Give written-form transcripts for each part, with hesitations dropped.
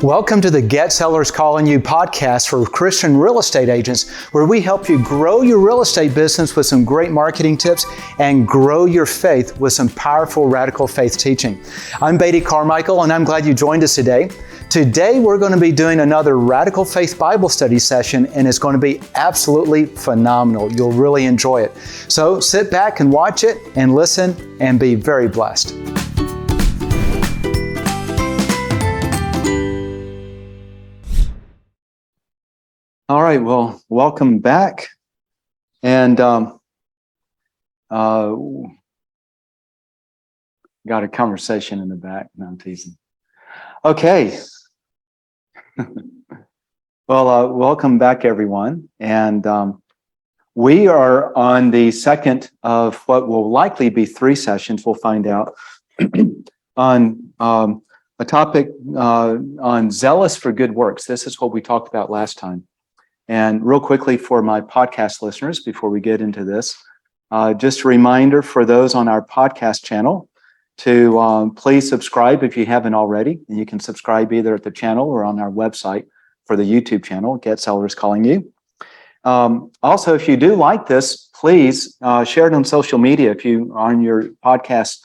Welcome to the Get Sellers Calling You podcast for Christian real estate agents, where we help you grow your real estate business with some great marketing tips and grow your faith with some powerful radical faith teaching. I'm Beatty Carmichael, and I'm glad you joined us today. Today, we're going to be doing another Radical Faith Bible Study session, and it's going to be absolutely phenomenal. You'll really enjoy it. So sit back and watch it and listen and be very blessed. All right, well, welcome back. And got a conversation in the back. No, I'm teasing. Okay. Well, welcome back, everyone. And we are on the second of what will likely be 3 sessions, we'll find out, on a topic on zealous for good works. This is what we talked about last time. And real quickly for my podcast listeners, before we get into this, just a reminder for those on our podcast channel to please subscribe if you haven't already. And you can subscribe either at the channel or on our website for the YouTube channel, Get Sellers Calling You. Also, if you do like this, please share it on social media. If you on your podcast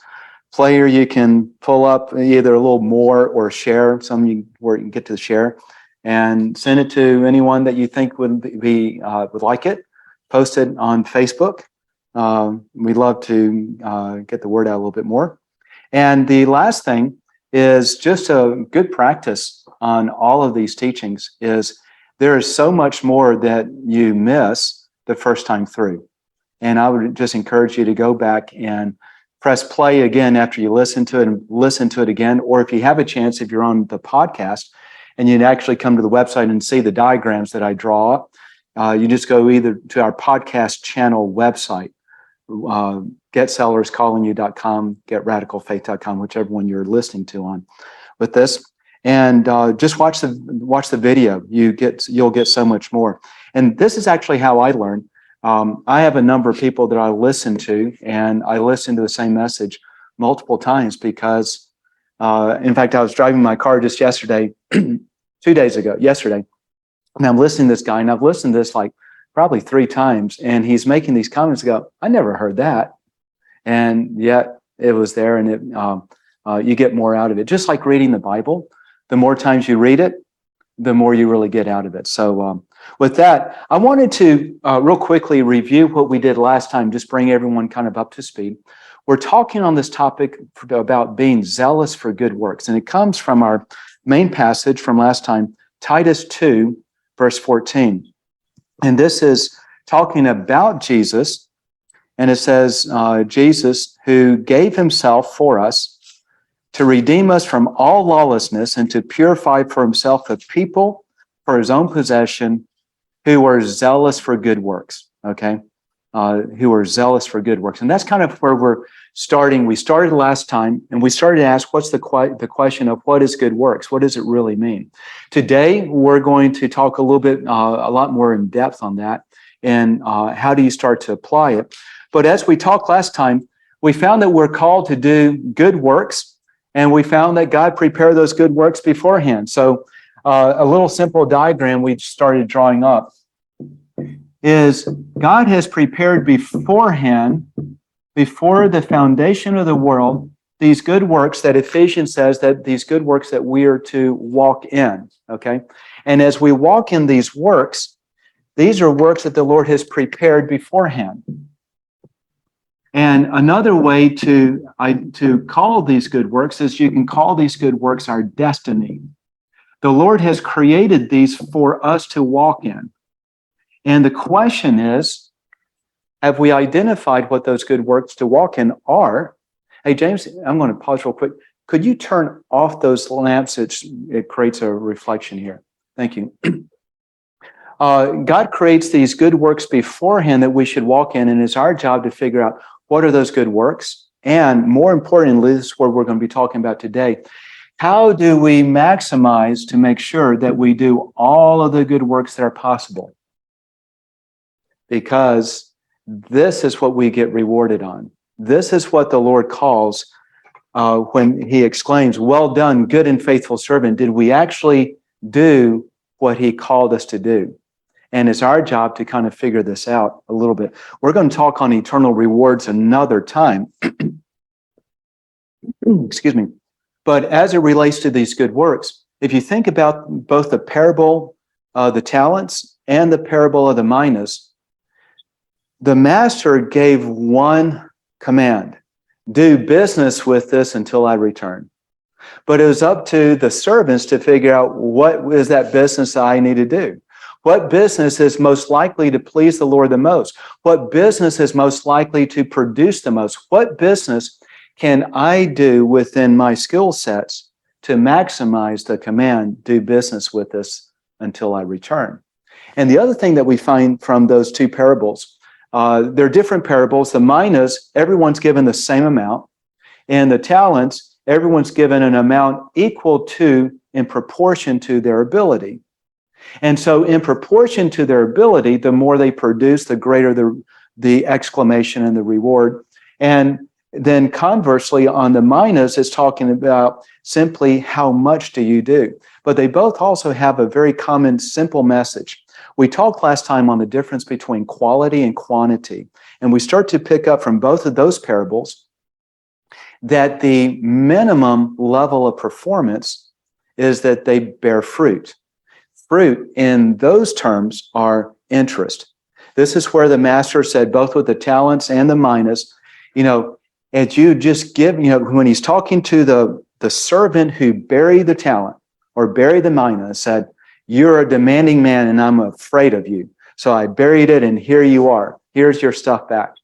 player, you can pull up either a little more or share some where you can get to share. And send it to anyone that you think would like it. Post it on Facebook. We'd love to get the word out a little bit more. And the last thing is just a good practice on all of these teachings is there is so much more that you miss the first time through. And I would just encourage you to go back and press play again after you listen to it and listen to it again. Or if you have a chance, if you're on the podcast, and you'd actually come to the website and see the diagrams that I draw up. You just go either to our podcast channel website, getsellerscallingyou.com, getradicalfaith.com, whichever one you're listening to on with this, and just watch the video. You'll get so much more. And this is actually how I learn. I have a number of people that I listen to, and I listen to the same message multiple times because, in fact, I was driving my car just yesterday. 2 days ago, yesterday, and I'm listening to this guy, and I've listened to this like probably 3 times, and he's making these comments. Go, I never heard that, and yet it was there, and you get more out of it. Just like reading the Bible, the more times you read it, the more you really get out of it. So with that, I wanted to real quickly review what we did last time, just bring everyone kind of up to speed. We're talking on this topic about being zealous for good works, and it comes from our main passage from last time, Titus 2, verse 14. And this is talking about Jesus, and it says, Jesus, who gave himself for us to redeem us from all lawlessness and to purify for himself a people for his own possession who are zealous for good works, okay? Who are zealous for good works. And that's kind of where we're starting. We started last time, and we started to ask, what's the question of what is good works? What does it really mean? Today, we're going to talk a little bit, a lot more in depth on that, and how do you start to apply it? But as we talked last time, we found that we're called to do good works, and we found that God prepared those good works beforehand. So a little simple diagram we started drawing up is God has prepared beforehand, before the foundation of the world, these good works that Ephesians says that these good works that we are to walk in, okay? And as we walk in these works, these are works that the Lord has prepared beforehand. And another way to call these good works is you can call these good works our destiny. The Lord has created these for us to walk in. And the question is, have we identified what those good works to walk in are? Hey, James, I'm going to pause real quick. Could you turn off those lamps? It creates a reflection here. Thank you. God creates these good works beforehand that we should walk in, and it's our job to figure out what are those good works. And more importantly, this is what we're going to be talking about today. How do we maximize to make sure that we do all of the good works that are possible? Because this is what we get rewarded on. This is what the Lord calls when he exclaims, "Well done, good and faithful servant." Did we actually do what he called us to do? And it's our job to kind of figure this out a little bit. We're going to talk on eternal rewards another time. Excuse me. But as it relates to these good works, if you think about both the parable of the talents and the parable of the minas, the master gave one command: do business with this until I return. But it was up to the servants to figure out what is that business I need to do. What business is most likely to please the Lord the most? What business is most likely to produce the most? What business can I do within my skill sets to maximize the command, do business with this until I return? And the other thing that we find from those two parables, they're different parables. The minas, everyone's given the same amount. And the talents, everyone's given an amount equal to, in proportion to their ability. And so in proportion to their ability, the more they produce, the greater the exclamation and the reward. And then conversely, on the minas, it's talking about simply how much do you do. But they both also have a very common, simple message. We talked last time on the difference between quality and quantity. And we start to pick up from both of those parables that the minimum level of performance is that they bear fruit. Fruit in those terms are interest. This is where the master said, both with the talents and the minas, as you just give, when he's talking to the servant who buried the talent or buried the mina, said, "You're a demanding man and I'm afraid of you. So I buried it and here you are. Here's your stuff back."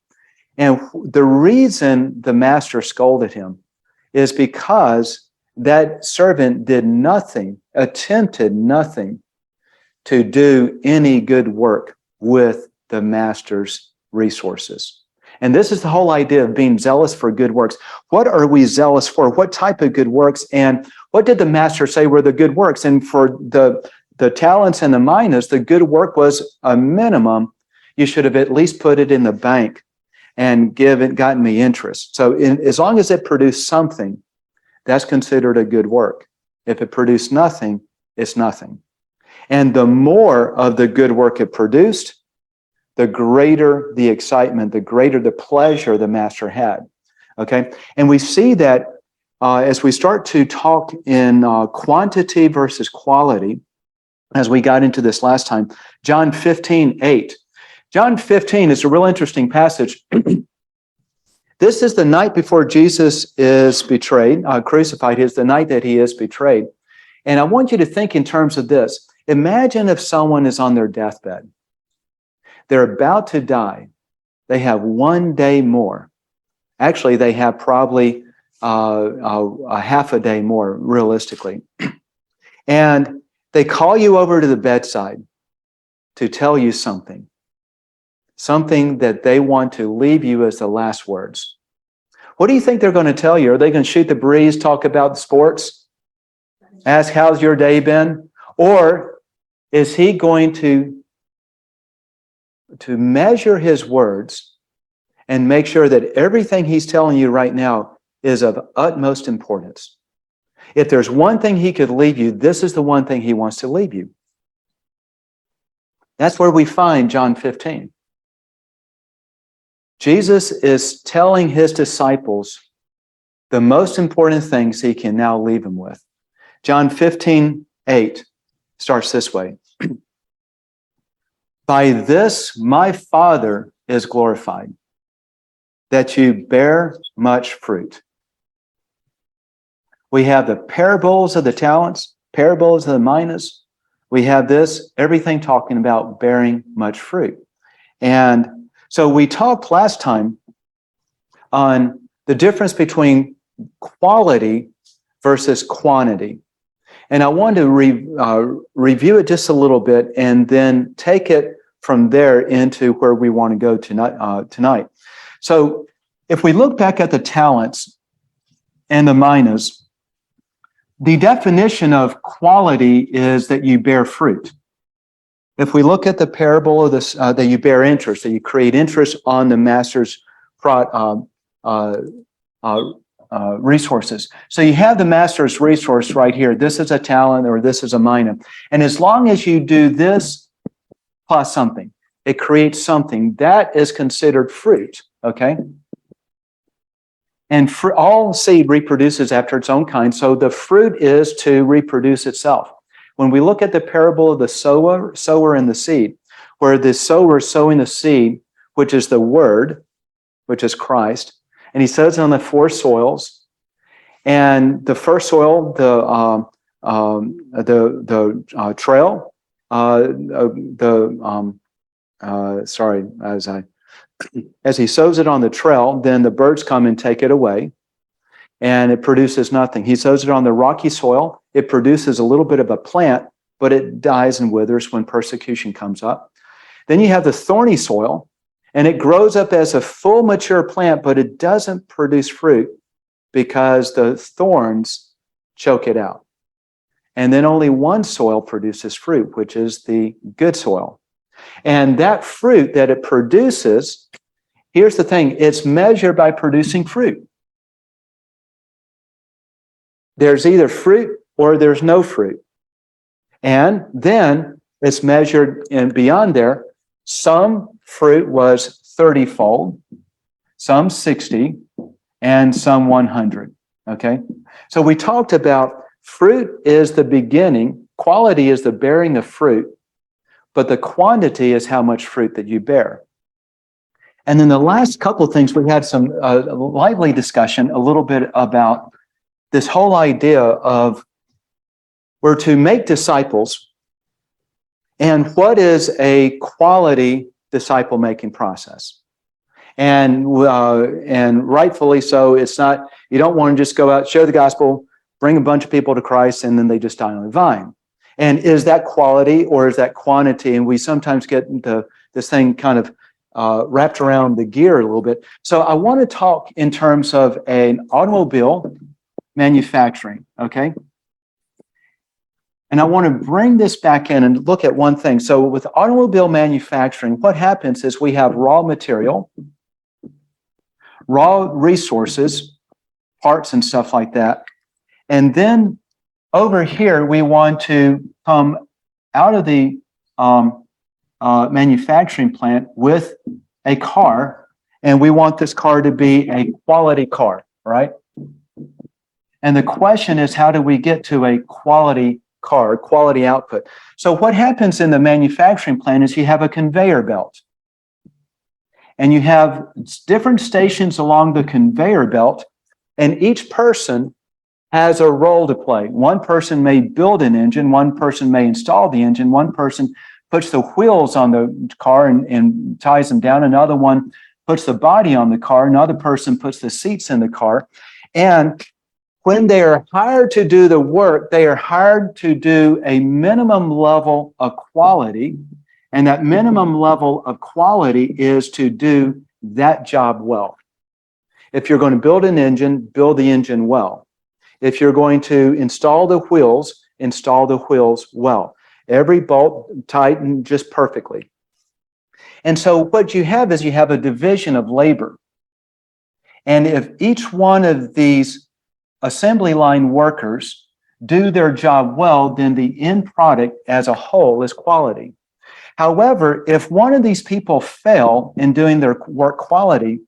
And the reason the master scolded him is because that servant did nothing, attempted nothing to do any good work with the master's resources. And this is the whole idea of being zealous for good works. What are we zealous for? What type of good works? And what did the master say were the good works? And for the talents and the minas, the good work was a minimum. You should have at least put it in the bank and gotten me interest. So as long as it produced something, that's considered a good work. If it produced nothing, it's nothing. And the more of the good work it produced, the greater the excitement, the greater the pleasure the master had. Okay? And we see that as we start to talk in quantity versus quality, as we got into this last time, John 15:8. John 15 is a real interesting passage. This is the night before Jesus is betrayed, crucified. It's the night that he is betrayed. And I want you to think in terms of this. Imagine if someone is on their deathbed. They're about to die. They have 1 day more. Actually, they have probably a half a day more, realistically. And they call you over to the bedside to tell you something that they want to leave you as the last words. What do you think they're going to tell you? Are they going to shoot the breeze, talk about sports, ask how's your day been? Or is he going to measure his words and make sure that everything he's telling you right now is of utmost importance? If there's one thing he could leave you, this is the one thing he wants to leave you. That's where we find John 15. Jesus is telling his disciples the most important things he can now leave them with. John 15:8 starts this way. By this my Father is glorified, that you bear much fruit. We have the parables of the talents, parables of the minas. We have this, everything talking about bearing much fruit. And so we talked last time on the difference between quality versus quantity. And I want to review it just a little bit and then take it from there into where we want to go tonight. So if we look back at the talents and the minas, the definition of quality is that you bear fruit. If we look at the parable of this, that you bear interest, that you create interest on the master's resources. So you have the master's resource right here. This is a talent or this is a mina. And as long as you do this plus something, it creates something that is considered fruit, okay? And all seed reproduces after its own kind, so the fruit is to reproduce itself. When we look at the parable of the sower and the seed, where the sower is sowing the seed, which is the word, which is Christ, and he sows it on the 4 soils. And the first soil, the trail, as he sows it on the trail, then the birds come and take it away, and it produces nothing. He sows it on the rocky soil. It produces a little bit of a plant, but it dies and withers when persecution comes up. Then you have the thorny soil, and it grows up as a full mature plant, but it doesn't produce fruit because the thorns choke it out. And then only one soil produces fruit, which is the good soil. And that fruit that it produces, here's the thing, it's measured by producing fruit. There's either fruit or there's no fruit. And then it's measured, and beyond there, some fruit was 30-fold, some 60, and some 100, okay? So we talked about fruit is the beginning, quality is the bearing of fruit, but the quantity is how much fruit that you bear. And then the last couple of things, we had some lively discussion a little bit about this whole idea of we're to make disciples, and what is a quality disciple-making process. And rightfully so, it's not, you don't want to just go out, share the gospel, bring a bunch of people to Christ, and then they just die on the vine. And is that quality or is that quantity? And we sometimes get this thing kind of wrapped around the gear a little bit. So I want to talk in terms of an automobile manufacturing, okay? And I want to bring this back in and look at one thing. So with automobile manufacturing, what happens is we have raw material, raw resources, parts and stuff like that. And then over here, we want to come out of the manufacturing plant with a car, and we want this car to be a quality car, right? And the question is, how do we get to a quality car, quality output? So what happens in the manufacturing plant is you have a conveyor belt. And you have different stations along the conveyor belt, and each person has a role to play. One person may build an engine, one person may install the engine, one person puts the wheels on the car and ties them down, another one puts the body on the car, another person puts the seats in the car. And when they are hired to do the work, they are hired to do a minimum level of quality, and that minimum level of quality is to do that job well. If you're going to build an engine, build the engine well. If you're going to install the wheels well. Every bolt tightened just perfectly. And so what you have is you have a division of labor. And if each one of these assembly line workers do their job well, then the end product as a whole is quality. However, if one of these people fail in doing their quality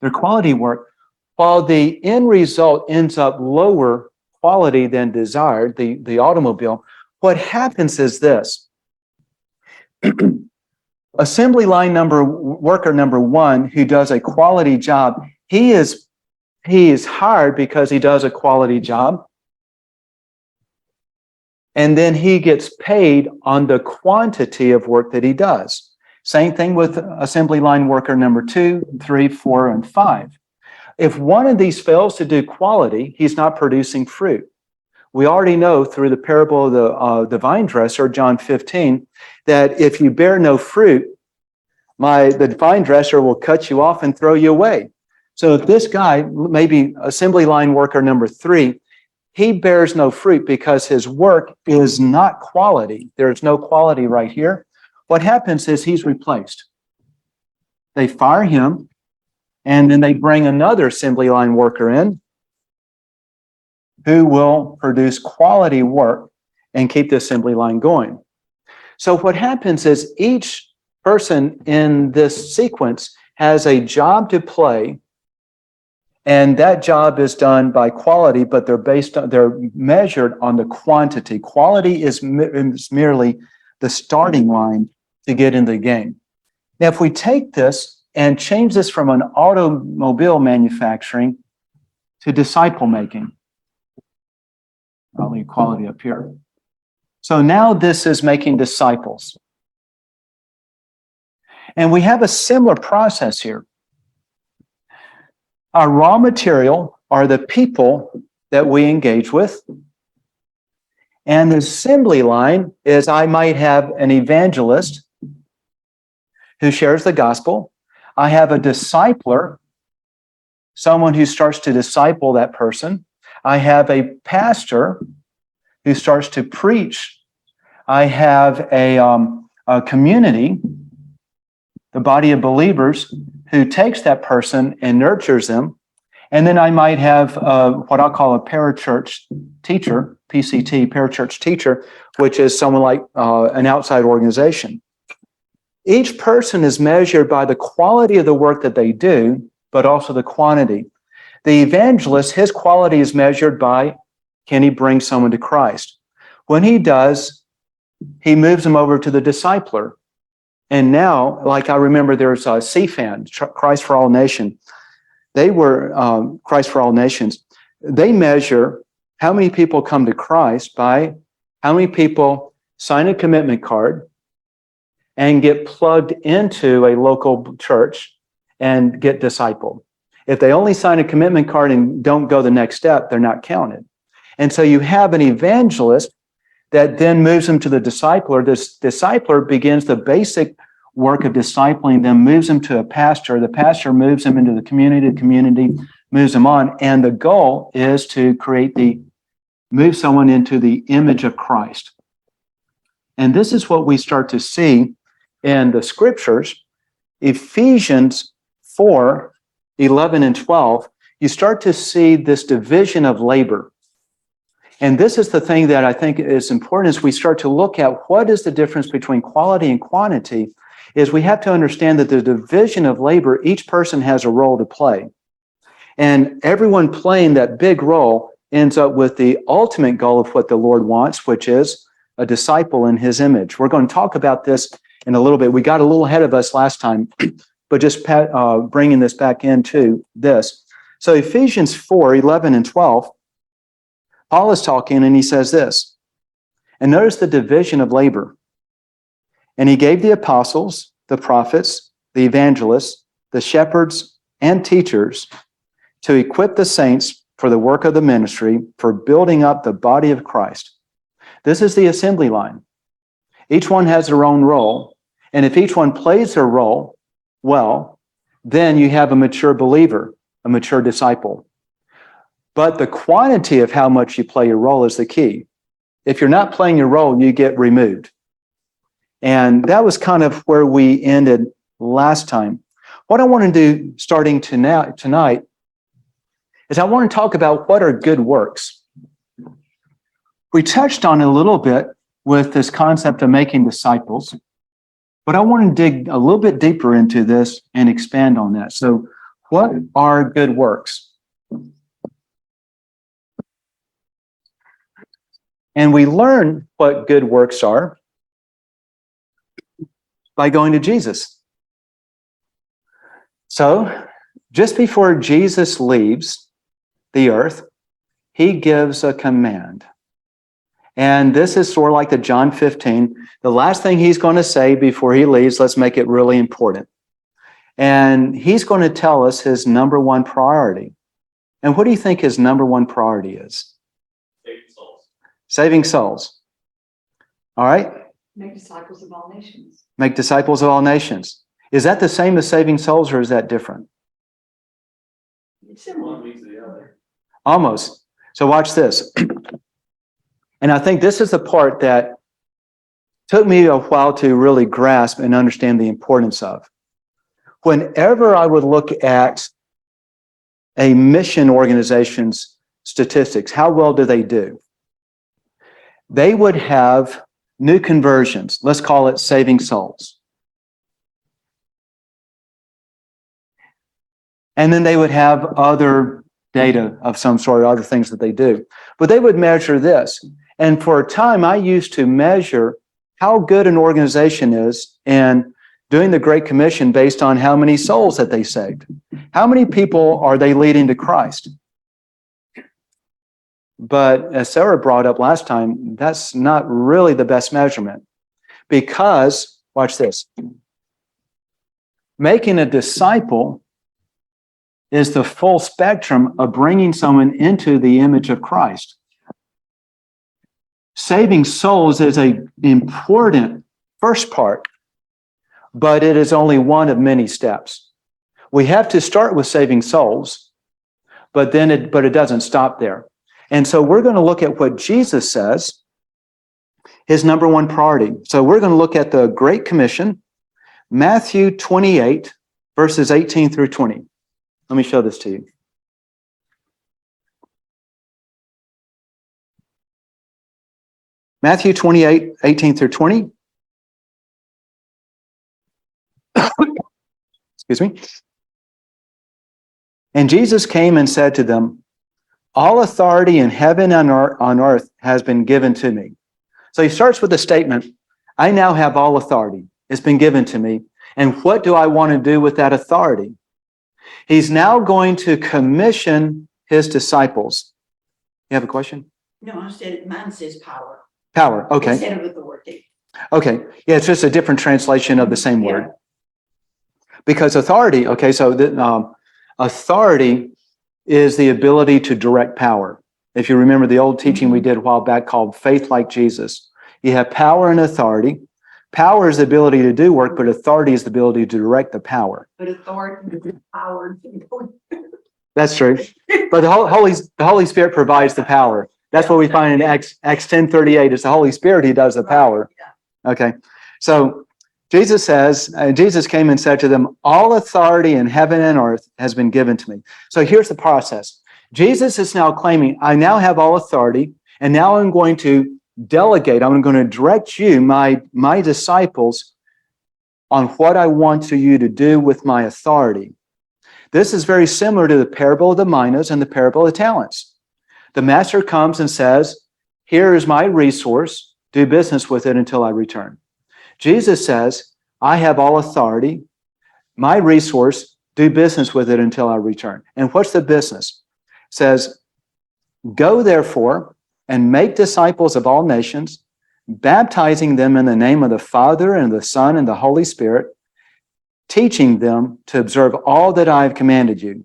work, while the end result ends up lower quality than desired, the automobile, what happens is this. Assembly line worker number 1 who does a quality job, he is hired because he does a quality job. And then he gets paid on the quantity of work that he does. Same thing with assembly line worker number 2, 3, 4, and 5. If one of these fails to do quality, he's not producing fruit. We already know through the parable of the vine dresser, John 15, that if you bear no fruit, the vine dresser will cut you off and throw you away. So if this guy, maybe assembly line worker number 3, he bears no fruit because his work is not quality. There's no quality right here. What happens is he's replaced. They fire him, and then they bring another assembly line worker in, who will produce quality work and keep the assembly line going. So what happens is each person in this sequence has a job to play, and that job is done by quality, but they're measured on the quantity. Quality is merely the starting line to get in the game. Now, if we take this and change this from an automobile manufacturing to disciple making, I'll leave quality up here. So now this is making disciples. And we have a similar process here. Our raw material are the people that we engage with. And the assembly line is I might have an evangelist who shares the gospel. I have a discipler, someone who starts to disciple that person. I have a pastor who starts to preach. I have a community, the body of believers, who takes that person and nurtures them. And then I might have what I'll call a parachurch teacher, PCT, parachurch teacher, which is someone like an outside organization. Each person is measured by the quality of the work that they do, but also the quantity. The evangelist, his quality is measured by, can he bring someone to Christ? When he does, he moves them over to the discipler. And now, like I remember there's a CFAN, Christ for All Nations. They were Christ for All Nations. They measure how many people come to Christ by how many people sign a commitment card and get plugged into a local church and get discipled. If they only sign a commitment card and don't go the next step, they're not counted. And so you have an evangelist that then moves them to the discipler. This discipler begins the basic work of discipling them, moves them to a pastor. The pastor moves them into the community moves them on. And the goal is to move someone into the image of Christ. And this is what we start to see in the scriptures. Ephesians 4, 11 and 12, you start to see this division of labor. And this is the thing that I think is important as we start to look at what is the difference between quality and quantity, is we have to understand that the division of labor, each person has a role to play. And everyone playing that big role ends up with the ultimate goal of what the Lord wants, which is a disciple in his image. We're going to talk about this in a little bit. We got a little ahead of us last time, but just bringing this back into this. So Ephesians 4, 11 and 12, Paul is talking and he says this, and notice the division of labor. And he gave the apostles, the prophets, the evangelists, the shepherds, and teachers to equip the saints for the work of the ministry, for building up the body of Christ. This is the assembly line. Each one has their own role. And if each one plays their role well, then you have a mature believer, a mature disciple. But the quantity of how much you play your role is the key. If you're not playing your role, you get removed. And that was kind of where we ended last time. What I want to do starting tonight is I want to talk about what are good works. We touched on it a little bit with this concept of making disciples, but I want to dig a little bit deeper into this and expand on that. So what are good works? And we learn what good works are by going to Jesus. So just before Jesus leaves the earth, he gives a command. And this is sort of like the John 15. The last thing he's going to say before he leaves, let's make it really important. And he's going to tell us his number one priority. And what do you think his number one priority is? Saving souls. Saving souls. All right? Make disciples of all nations. Make disciples of all nations. Is that the same as saving souls, or is that different? It's similar. One leads to the other. Almost. So watch this. And I think this is the part that took me a while to really grasp and understand the importance of. Whenever I would look at a mission organization's statistics. How well do they do? They would have new conversions. Let's call it saving souls. And then they would have other data of some sort, other things that they do. But they would measure this. And for a time, I used to measure how good an organization is in doing the Great Commission based on how many souls that they saved. How many people are they leading to Christ? But as Sarah brought up last time, that's not really the best measurement. Because, watch this, making a disciple is the full spectrum of bringing someone into the image of Christ. Saving souls is an important first part, but it is only one of many steps. We have to start with saving souls, but it doesn't stop there. And so we're going to look at what Jesus says, his number one priority. So we're going to look at the Great Commission, Matthew 28, verses 18 through 20. Let me show this to you. Matthew 28, 18 through 20. Excuse me. And Jesus came and said to them, all authority in heaven and on earth has been given to me. So he starts with the statement, I now have all authority. It's been given to me. And what do I want to do with that authority? He's now going to commission his disciples. You have a question? No, I said mine says power. Power, okay. Instead of authority. Okay, yeah, it's just a different translation of the same Yeah. word. Because authority, okay, so authority is the ability to direct power. If you remember the old teaching we did a while back called Faith Like Jesus, you have power and authority. Power is the ability to do work, but authority is the ability to direct the power. But authority is power. That's true. But the Holy Spirit provides the power. That's what we find in Acts 10:38. It's the Holy Spirit who does the power. Okay. So Jesus says, Jesus came and said to them, all authority in heaven and earth has been given to me. So here's the process. Jesus is now claiming, I now have all authority, and now I'm going to delegate. I'm going to direct you, my disciples, on what I want you to do with my authority. This is very similar to the parable of the minas and the parable of the talents. The master comes and says, here is my resource. Do business with it until I return. Jesus says, I have all authority. My resource, do business with it until I return. And what's the business? It says, go therefore and make disciples of all nations, baptizing them in the name of the Father and the Son and the Holy Spirit, teaching them to observe all that I have commanded you.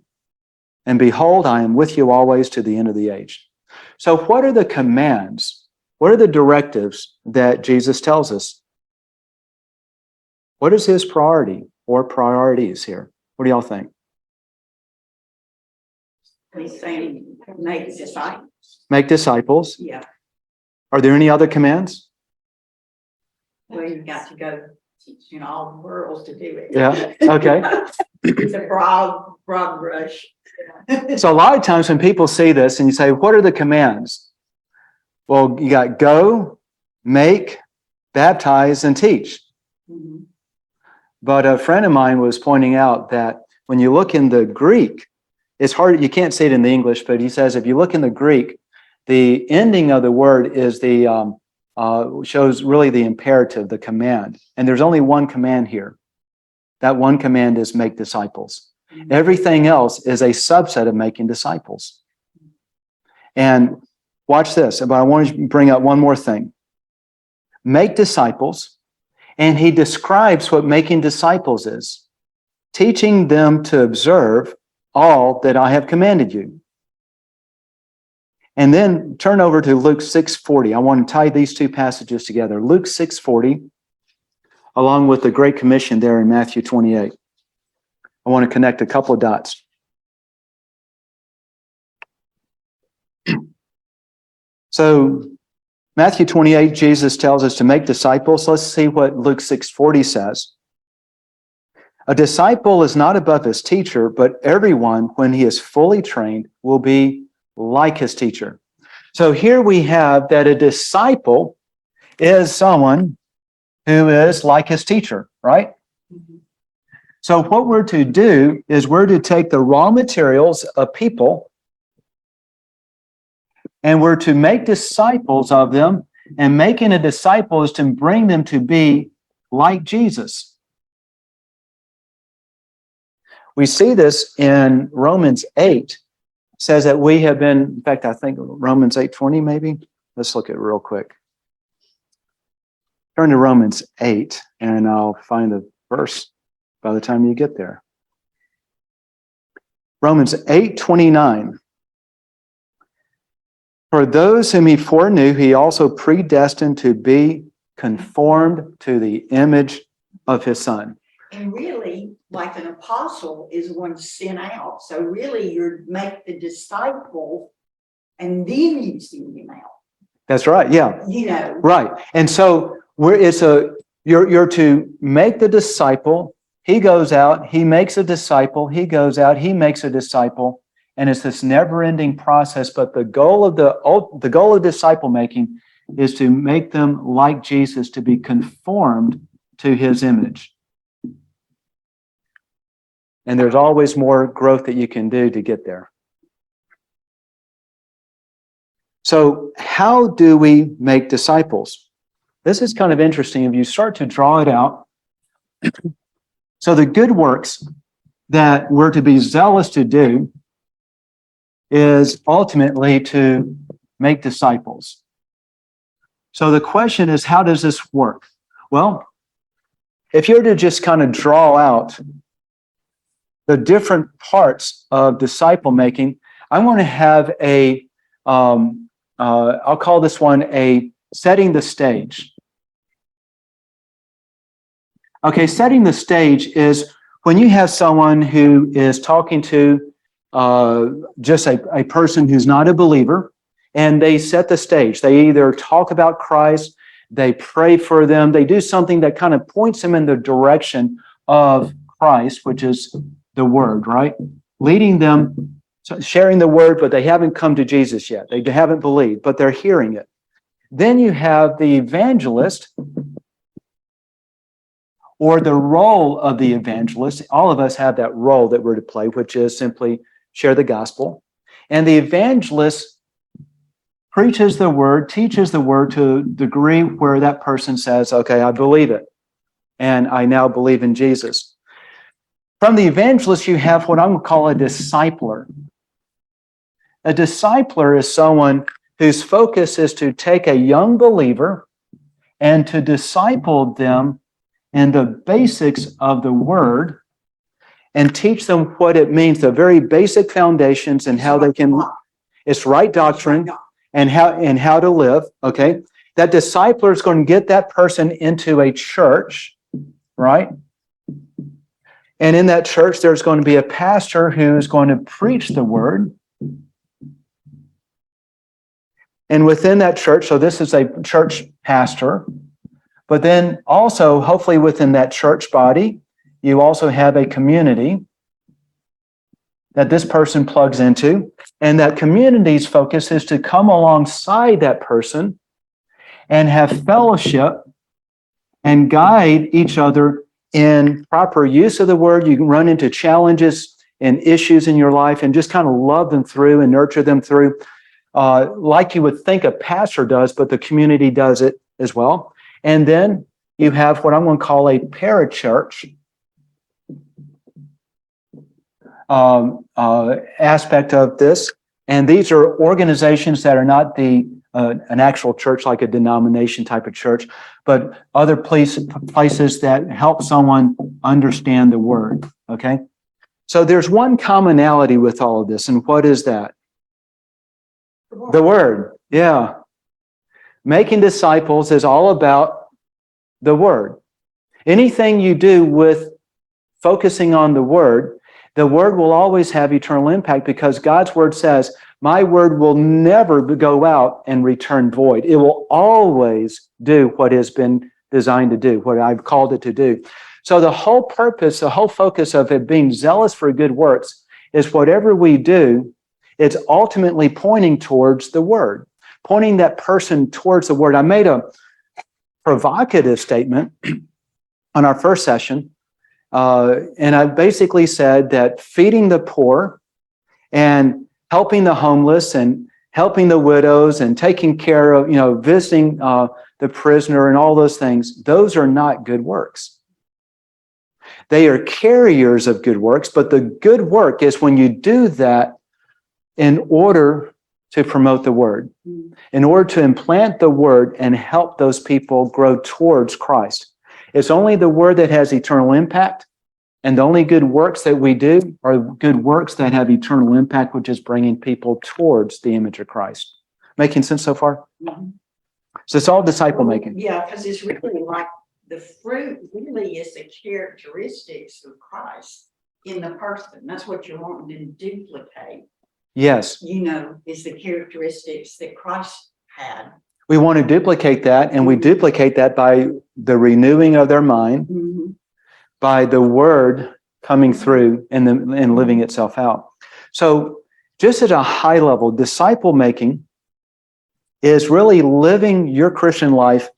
And behold, I am with you always to the end of the age. So what are the commands? What are the directives that Jesus tells us? What is his priority or priorities here? What do y'all think? He's saying make disciples. Make disciples. Yeah. Are there any other commands? Well, you've got to go teaching all the worlds to do it. Yeah. Okay. It's a broad brush. So a lot of times when people see this and you say, what are the commands? Well, you got go, make, baptize, and teach. Mhm. But a friend of mine was pointing out that when you look in the Greek, it's hard, you can't see it in the English, but he says if you look in the Greek, the ending of the word is the shows really the imperative, the command. And there's only one command here. That one command is make disciples. Everything else is a subset of making disciples. And watch this, but I want to bring up one more thing. Make disciples, and he describes what making disciples is. Teaching them to observe all that I have commanded you. And then turn over to Luke 6:40. I want to tie these two passages together. Luke 6:40, along with the Great Commission there in Matthew 28. I want to connect a couple of dots. So Matthew 28, Jesus tells us to make disciples. Let's see what Luke 6:40 says. A disciple is not above his teacher, but everyone, when he is fully trained, will be like his teacher. So here we have that a disciple is someone who is like his teacher, right? So what we're to do is we're to take the raw materials of people and we're to make disciples of them, and making a disciple is to bring them to be like Jesus. We see this in Romans 8. It says that we have been, in fact, I think Romans 8:20 maybe. Let's look at it real quick. Turn to Romans 8 and I'll find the verse by the time you get there. Romans 8:29. For those whom he foreknew, he also predestined to be conformed to the image of his Son. And really, like an apostle is one sent out. So really, you make the disciple and then you send him out. That's right, yeah. You know. Right. And so you're to make the disciple. He goes out, he makes a disciple, he goes out, he makes a disciple. And it's this never-ending process. But the goal of disciple making is to make them like Jesus, to be conformed to his image. And there's always more growth that you can do to get there. So how do we make disciples? This is kind of interesting if you start to draw it out. So the good works that we're to be zealous to do is ultimately to make disciples. So the question is, how does this work? Well, if you're to just kind of draw out the different parts of disciple making, I want to have I'll call this one a setting the stage. Okay, setting the stage is when you have someone who is talking to just a person who's not a believer, and they set the stage. They either talk about Christ, they pray for them, they do something that kind of points them in the direction of Christ, which is the Word, right? Leading them, sharing the Word, but they haven't come to Jesus yet. They haven't believed, but they're hearing it. Then you have the evangelist, or the role of the evangelist. All of us have that role that we're to play, which is simply share the gospel. And the evangelist preaches the word, teaches the word to a degree where that person says, okay, I believe it. And I now believe in Jesus. From the evangelist, you have what I'm going to call a discipler. A discipler is someone whose focus is to take a young believer and to disciple them in the basics of the word and teach them what it means, the very basic foundations and how they can, it's right doctrine and how to live, okay? That discipler is going to get that person into a church, right? And in that church, there's going to be a pastor who is going to preach the word. And within that church, so this is a church pastor, but then also, hopefully within that church body, you also have a community that this person plugs into. And that community's focus is to come alongside that person and have fellowship and guide each other in proper use of the word. You can run into challenges and issues in your life and just kind of love them through and nurture them through, like you would think a pastor does, but the community does it as well. And then you have what I'm going to call a parachurch aspect of this. And these are organizations that are not an actual church, like a denomination type of church, but other places that help someone understand the word, okay? So there's one commonality with all of this, and what is that? The word, yeah. Making disciples is all about the word. Anything you do with focusing on the word will always have eternal impact, because God's word says, my word will never go out and return void. It will always do what has been designed to do, what I've called it to do. So the whole purpose, the whole focus of it being zealous for good works is whatever we do it's ultimately pointing towards the Word, pointing that person towards the Word. I made a provocative statement on our first session, and I basically said that feeding the poor and helping the homeless and helping the widows and taking care of, visiting the prisoner and all those things, those are not good works. They are carriers of good works, but the good work is when you do that in order to promote the Word, in order to implant the Word and help those people grow towards Christ. It's only the Word that has eternal impact, and the only good works that we do are good works that have eternal impact, which is bringing people towards the image of Christ. Making sense so far? Mhm. So it's all disciple making. Yeah, because it's really like the fruit really is the characteristics of Christ in the person. That's what you're wanting to duplicate, Yes, is the characteristics that Christ had. we want to duplicate that, and we duplicate that by the renewing of their mind, Mhm. by the Word coming through and living itself out. So just at a high level, disciple making is really living your Christian life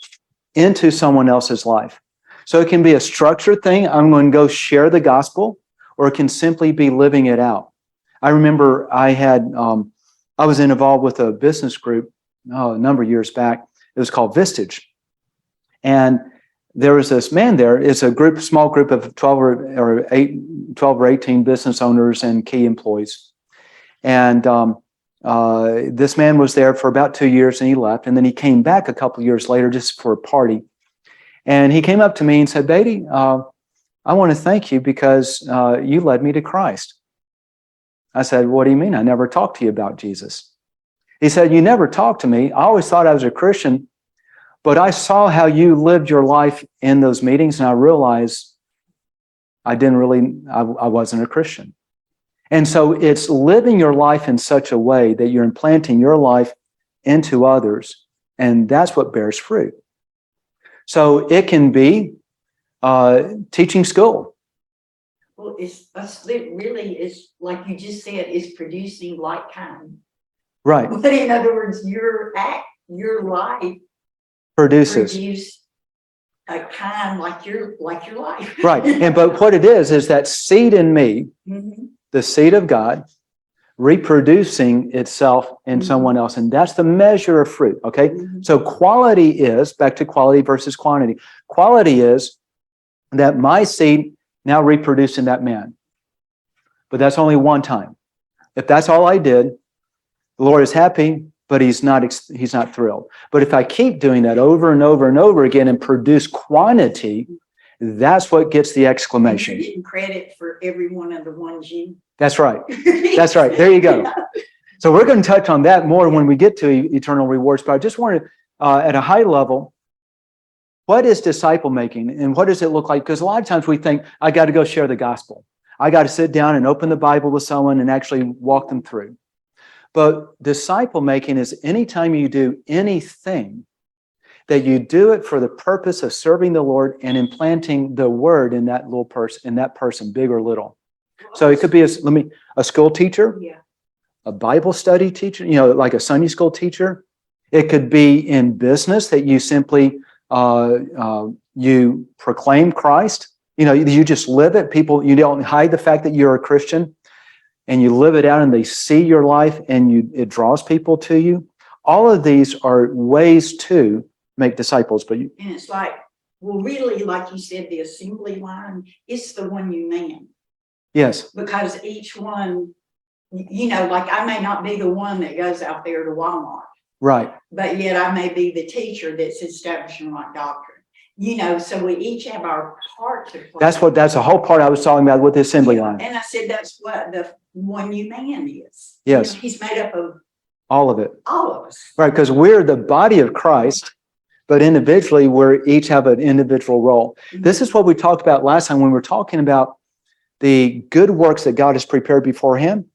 into someone else's life. So it can be a structured thing. I'm going to go share the gospel, or it can simply be living it out. I remember I was involved with a business group a number of years back. It was called Vistage. And there was this man there. It's a small group of 12 or 18 business owners and key employees. And this man was there for about 2 years, and he left. And then he came back a couple of years later just for a party. And he came up to me and said, "Beatty, I want to thank you because you led me to Christ." I said, "What do you mean? I never talked to you about Jesus." He said, "You never talked to me. I always thought I was a Christian, but I saw how you lived your life in those meetings, and I realized I wasn't a Christian." And so it's living your life in such a way that you're implanting your life into others, and that's what bears fruit. So it can be teaching school. Well, it really is, like you just said, is producing like kind. Right. But in other words, your life Produces. produce a kind like your life. Right. But what it is that seed in me, Mhm. the seed of God, reproducing itself in someone else. And that's the measure of fruit. Okay. Mhm. So quality is, back to quality versus quantity. Quality is that my seed now reproduced in that man. But that's only one time. If that's all I did, the Lord is happy, but he's not thrilled. But if I keep doing that over and over and over again and produce quantity, that's what gets the exclamation. You're getting credit for every one of the ones you. That's right. That's right. There you go. So we're going to touch on that more when we get to eternal rewards. But I just wanted, at a high level, what is disciple making and what does it look like? Because a lot of times we think, I got to go share the gospel. I got to sit down and open the Bible with someone and actually walk them through. But disciple making is anytime you do anything that you do it for the purpose of serving the Lord and implanting the Word in that little person, big or little. So it could be a school teacher, Yeah. a Bible study teacher, like a Sunday school teacher. It could be in business that you simply you proclaim Christ. You just live it. People, you don't hide the fact that you're a Christian, and you live it out, and they see your life, and it draws people to you. All of these are ways to make disciples. But And it's like, well, really, like you said, the assembly line, it's the one you man. yes, Because each one, like I may not be the one that goes out there to Walmart, right. but yet I may be the teacher that's establishing right doctrine. So we each have our part to play. That's the whole part I was talking about with the assembly line. And I said that's what the one you man is. Yes. He's made up of All of it. all of us. Right, because we're the body of Christ, but individually we each have an individual role. This is what we talked about last time when we were talking about the good works that God has prepared beforehand.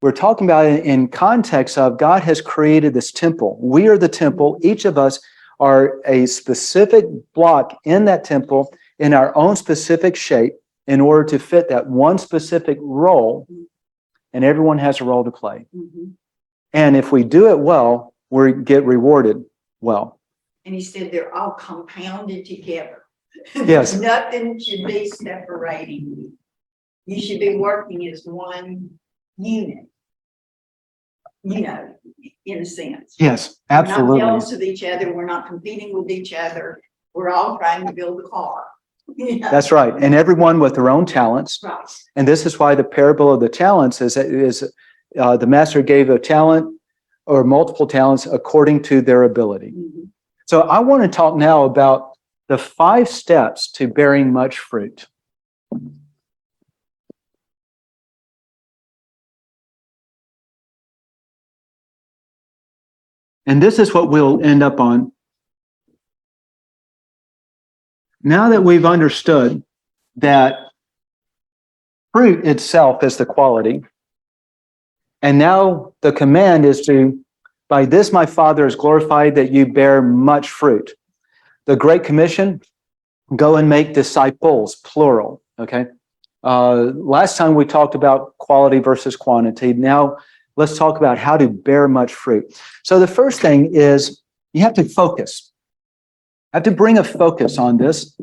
We're talking about it in context of God has created this temple. We are the temple. Each of us are a specific block in that temple in our own specific shape in order to fit that one specific role and everyone has a role to play. Mhm. And if we do it well, we get rewarded well. And he said they're all compounded together. Yes. Nothing should be separating you. You should be working as one unit. You know, in a sense. Yes, We're not absolutely. jealous of each other. We're not competing with each other. We're all trying to build a car. You know? That's right. And everyone with their own talents. Right. And this is why the parable of the talents is the master gave a talent or multiple talents according to their ability. Mhm. So I want to talk now about the 5 steps to bearing much fruit. And this is what we'll end up on. Now that we've understood that fruit itself is the quality, and now the command is to, by this my Father is glorified that you bear much fruit. The Great Commission, go and make disciples, plural, okay? Last time we talked about quality versus quantity. Now let's talk about how to bear much fruit. So the first thing is you have to focus. I have to bring a focus on this.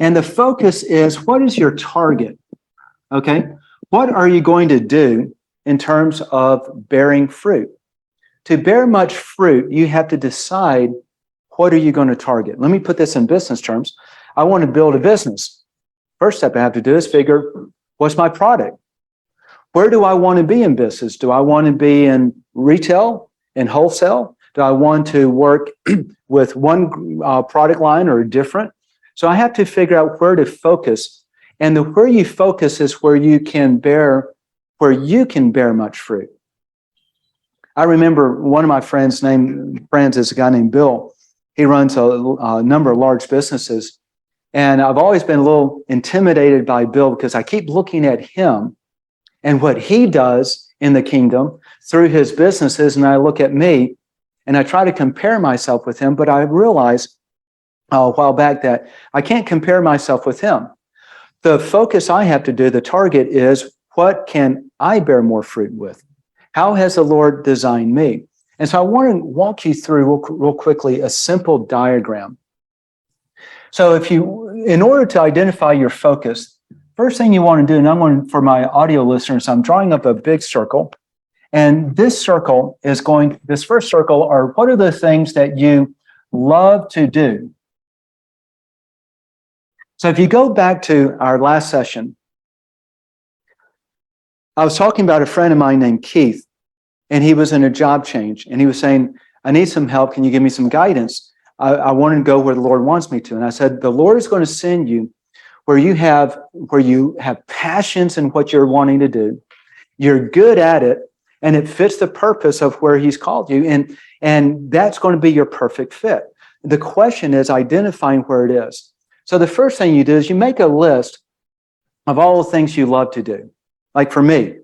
And the focus is, what is your target? Okay? What are you going to do in terms of bearing fruit? To bear much fruit, you have to decide, what are you going to target? Let me put this in business terms. I want to build a business. First step I have to do is figure, what's my product? Where do I want to be in business? Do I want to be in retail, in wholesale? Do I want to work with one product line or different? So I have to figure out where to focus. And where you focus is where you can bear much fruit. I remember one of my friends is a guy named Bill. He runs a number of large businesses. And I've always been a little intimidated by Bill because I keep looking at him and what he does in the kingdom through his businesses. And I look at me and I try to compare myself with him, but I realized a while back that I can't compare myself with him. The focus I have to do, the target is, what can I bear more fruit with? How has the Lord designed me? And so I want to walk you through real quickly a simple diagram. So in order to identify your focus, first thing you want to do, and I'm going, for my audio listeners, I'm drawing up a big circle. And this first circle are, what are the things that you love to do? So if you go back to our last session, I was talking about a friend of mine named Keith, and he was in a job change, and he was saying, I need some help. Can you give me some guidance? I want to go where the Lord wants me to. And I said, the Lord is going to send you where you have passions in what you're wanting to do. You're good at it, and it fits the purpose of where He's called you. And that's going to be your perfect fit. The question is identifying where it is. So the first thing you do is you make a list of all the things you love to do. Like for me,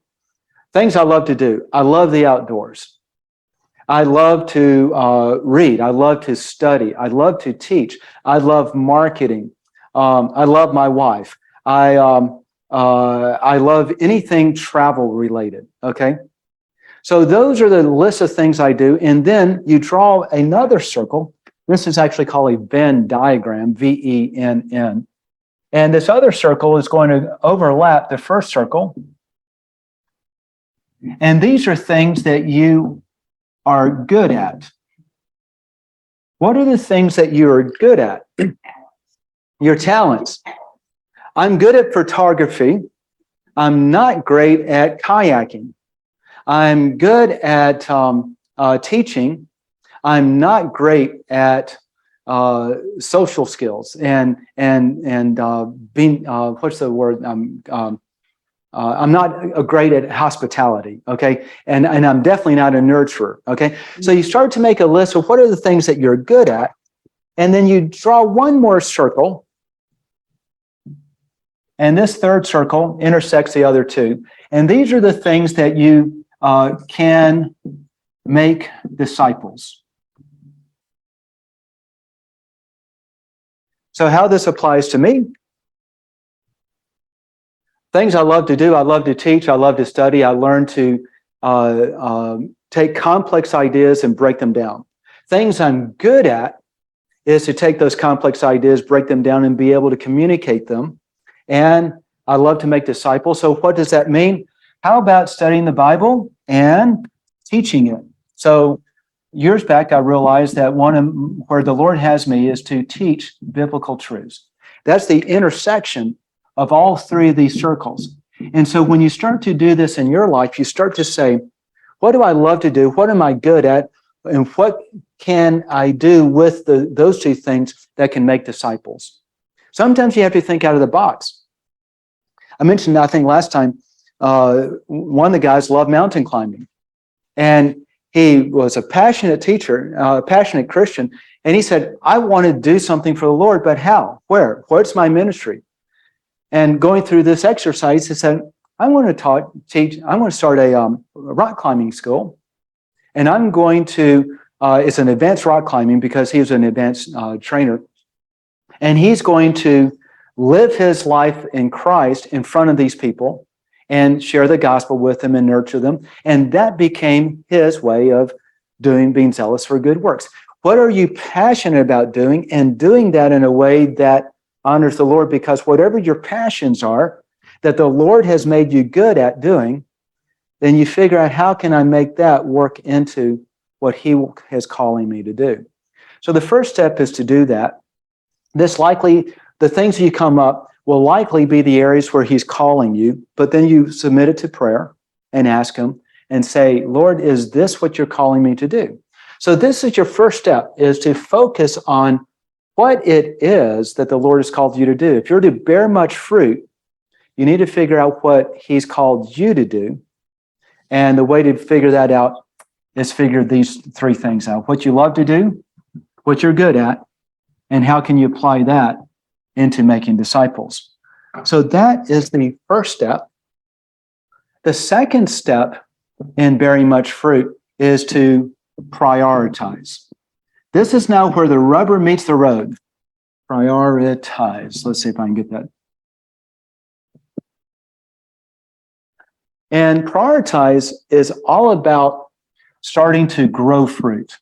things I love to do. I love the outdoors. I love to read. I love to study. I love to teach. I love marketing. I love my wife. I love anything travel related. Okay. So those are the list of things I do. And then you draw another circle. This is actually called a Venn diagram, VENN. And this other circle is going to overlap the first circle. And these are things that you are good at. What are the things that you are good at? Your talents. I'm good at photography. I'm not great at kayaking. I'm good at teaching. I'm not great at social skills and being what's the word? I'm not great at hospitality, okay? And I'm definitely not a nurturer, okay? So you start to make a list of what are the things that you're good at, and then you draw one more circle, and this third circle intersects the other two. And these are the things that you can make disciples. So how this applies to me, Things I love to do, I love to teach, I love to study, I learn to take complex ideas and break them down. Things I'm good at is to take those complex ideas, break them down, and be able to communicate them. And I love to make disciples. So what does that mean? How about studying the Bible and teaching it? So years back, I realized that where the Lord has me is to teach biblical truths. That's the intersection of all three of these circles. And so when you start to do this in your life, you start to say, what do I love to do? What am I good at? And what can I do with those two things that can make disciples? Sometimes you have to think out of the box. I mentioned, I think last time, one of the guys loved mountain climbing. And he was a passionate teacher, a passionate Christian. And he said, I want to do something for the Lord, but how? Where? What's my ministry? And going through this exercise, he said, I want to start a rock climbing school. And I'm going to, it's an advanced rock climbing because he was an advanced trainer. And he's going to live his life in Christ in front of these people and share the gospel with them and nurture them. And that became his way of being zealous for good works. What are you passionate about doing? And doing that in a way that honors the Lord, because whatever your passions are that the Lord has made you good at doing, then you figure out, how can I make that work into what he is calling me to do? So the first step is to do that. The things you come up will likely be the areas where he's calling you, but then you submit it to prayer and ask him and say, Lord, is this what you're calling me to do? So this is your first step, is to focus on what it is that the Lord has called you to do. If you're to bear much fruit, you need to figure out what he's called you to do. And the way to figure that out is figure these three things out: what you love to do, what you're good at, and how can you apply that into making disciples. So that is the first step. The second step in bearing much fruit is to prioritize. This is now where the rubber meets the road. Prioritize. Let's see if I can get that. And prioritize is all about starting to grow fruit.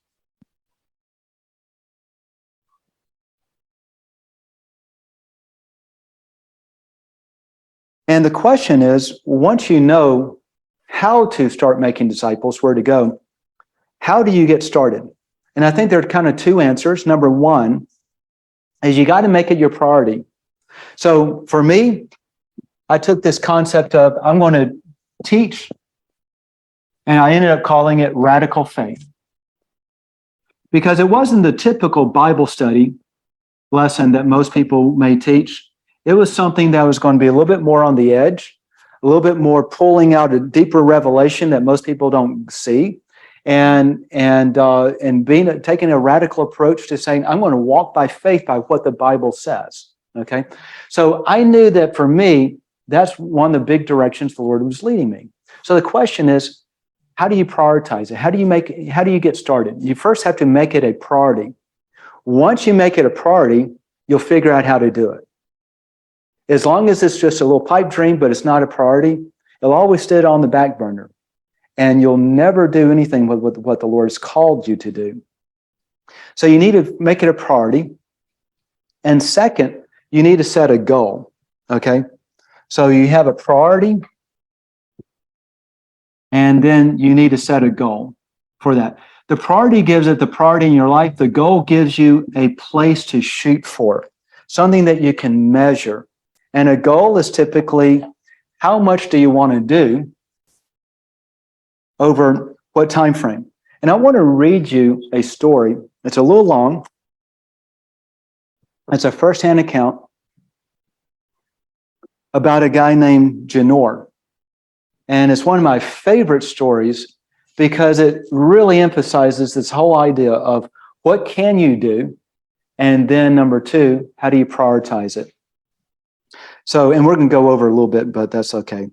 And the question is, once you know how to start making disciples, where to go, how do you get started? And I think there are kind of two answers. Number one is you got to make it your priority. So for me, I took this concept of, I'm going to teach, and I ended up calling it radical faith. Because it wasn't the typical Bible study lesson that most people may teach. It was something that was going to be a little bit more on the edge, a little bit more pulling out a deeper revelation that most people don't see, and taking a radical approach to saying, I'm going to walk by faith by what the Bible says. Okay, so I knew that for me, that's one of the big directions the Lord was leading me. So the question is, how do you prioritize it? How do you get started? You first have to make it a priority. Once you make it a priority, you'll figure out how to do it. As long as it's just a little pipe dream, but it's not a priority, it'll always stay on the back burner. And you'll never do anything with what the Lord has called you to do. So you need to make it a priority. And second, you need to set a goal. Okay? So you have a priority, and then you need to set a goal for that. The priority gives it the priority in your life. The goal gives you a place to shoot for, something that you can measure. And a goal is typically, how much do you want to do over what time frame? And I want to read you a story. It's a little long. It's a first-hand account about a guy named Janor. And it's one of my favorite stories because it really emphasizes this whole idea of what can you do? And then number two, how do you prioritize it? So, and we're going to go over a little bit, but that's okay.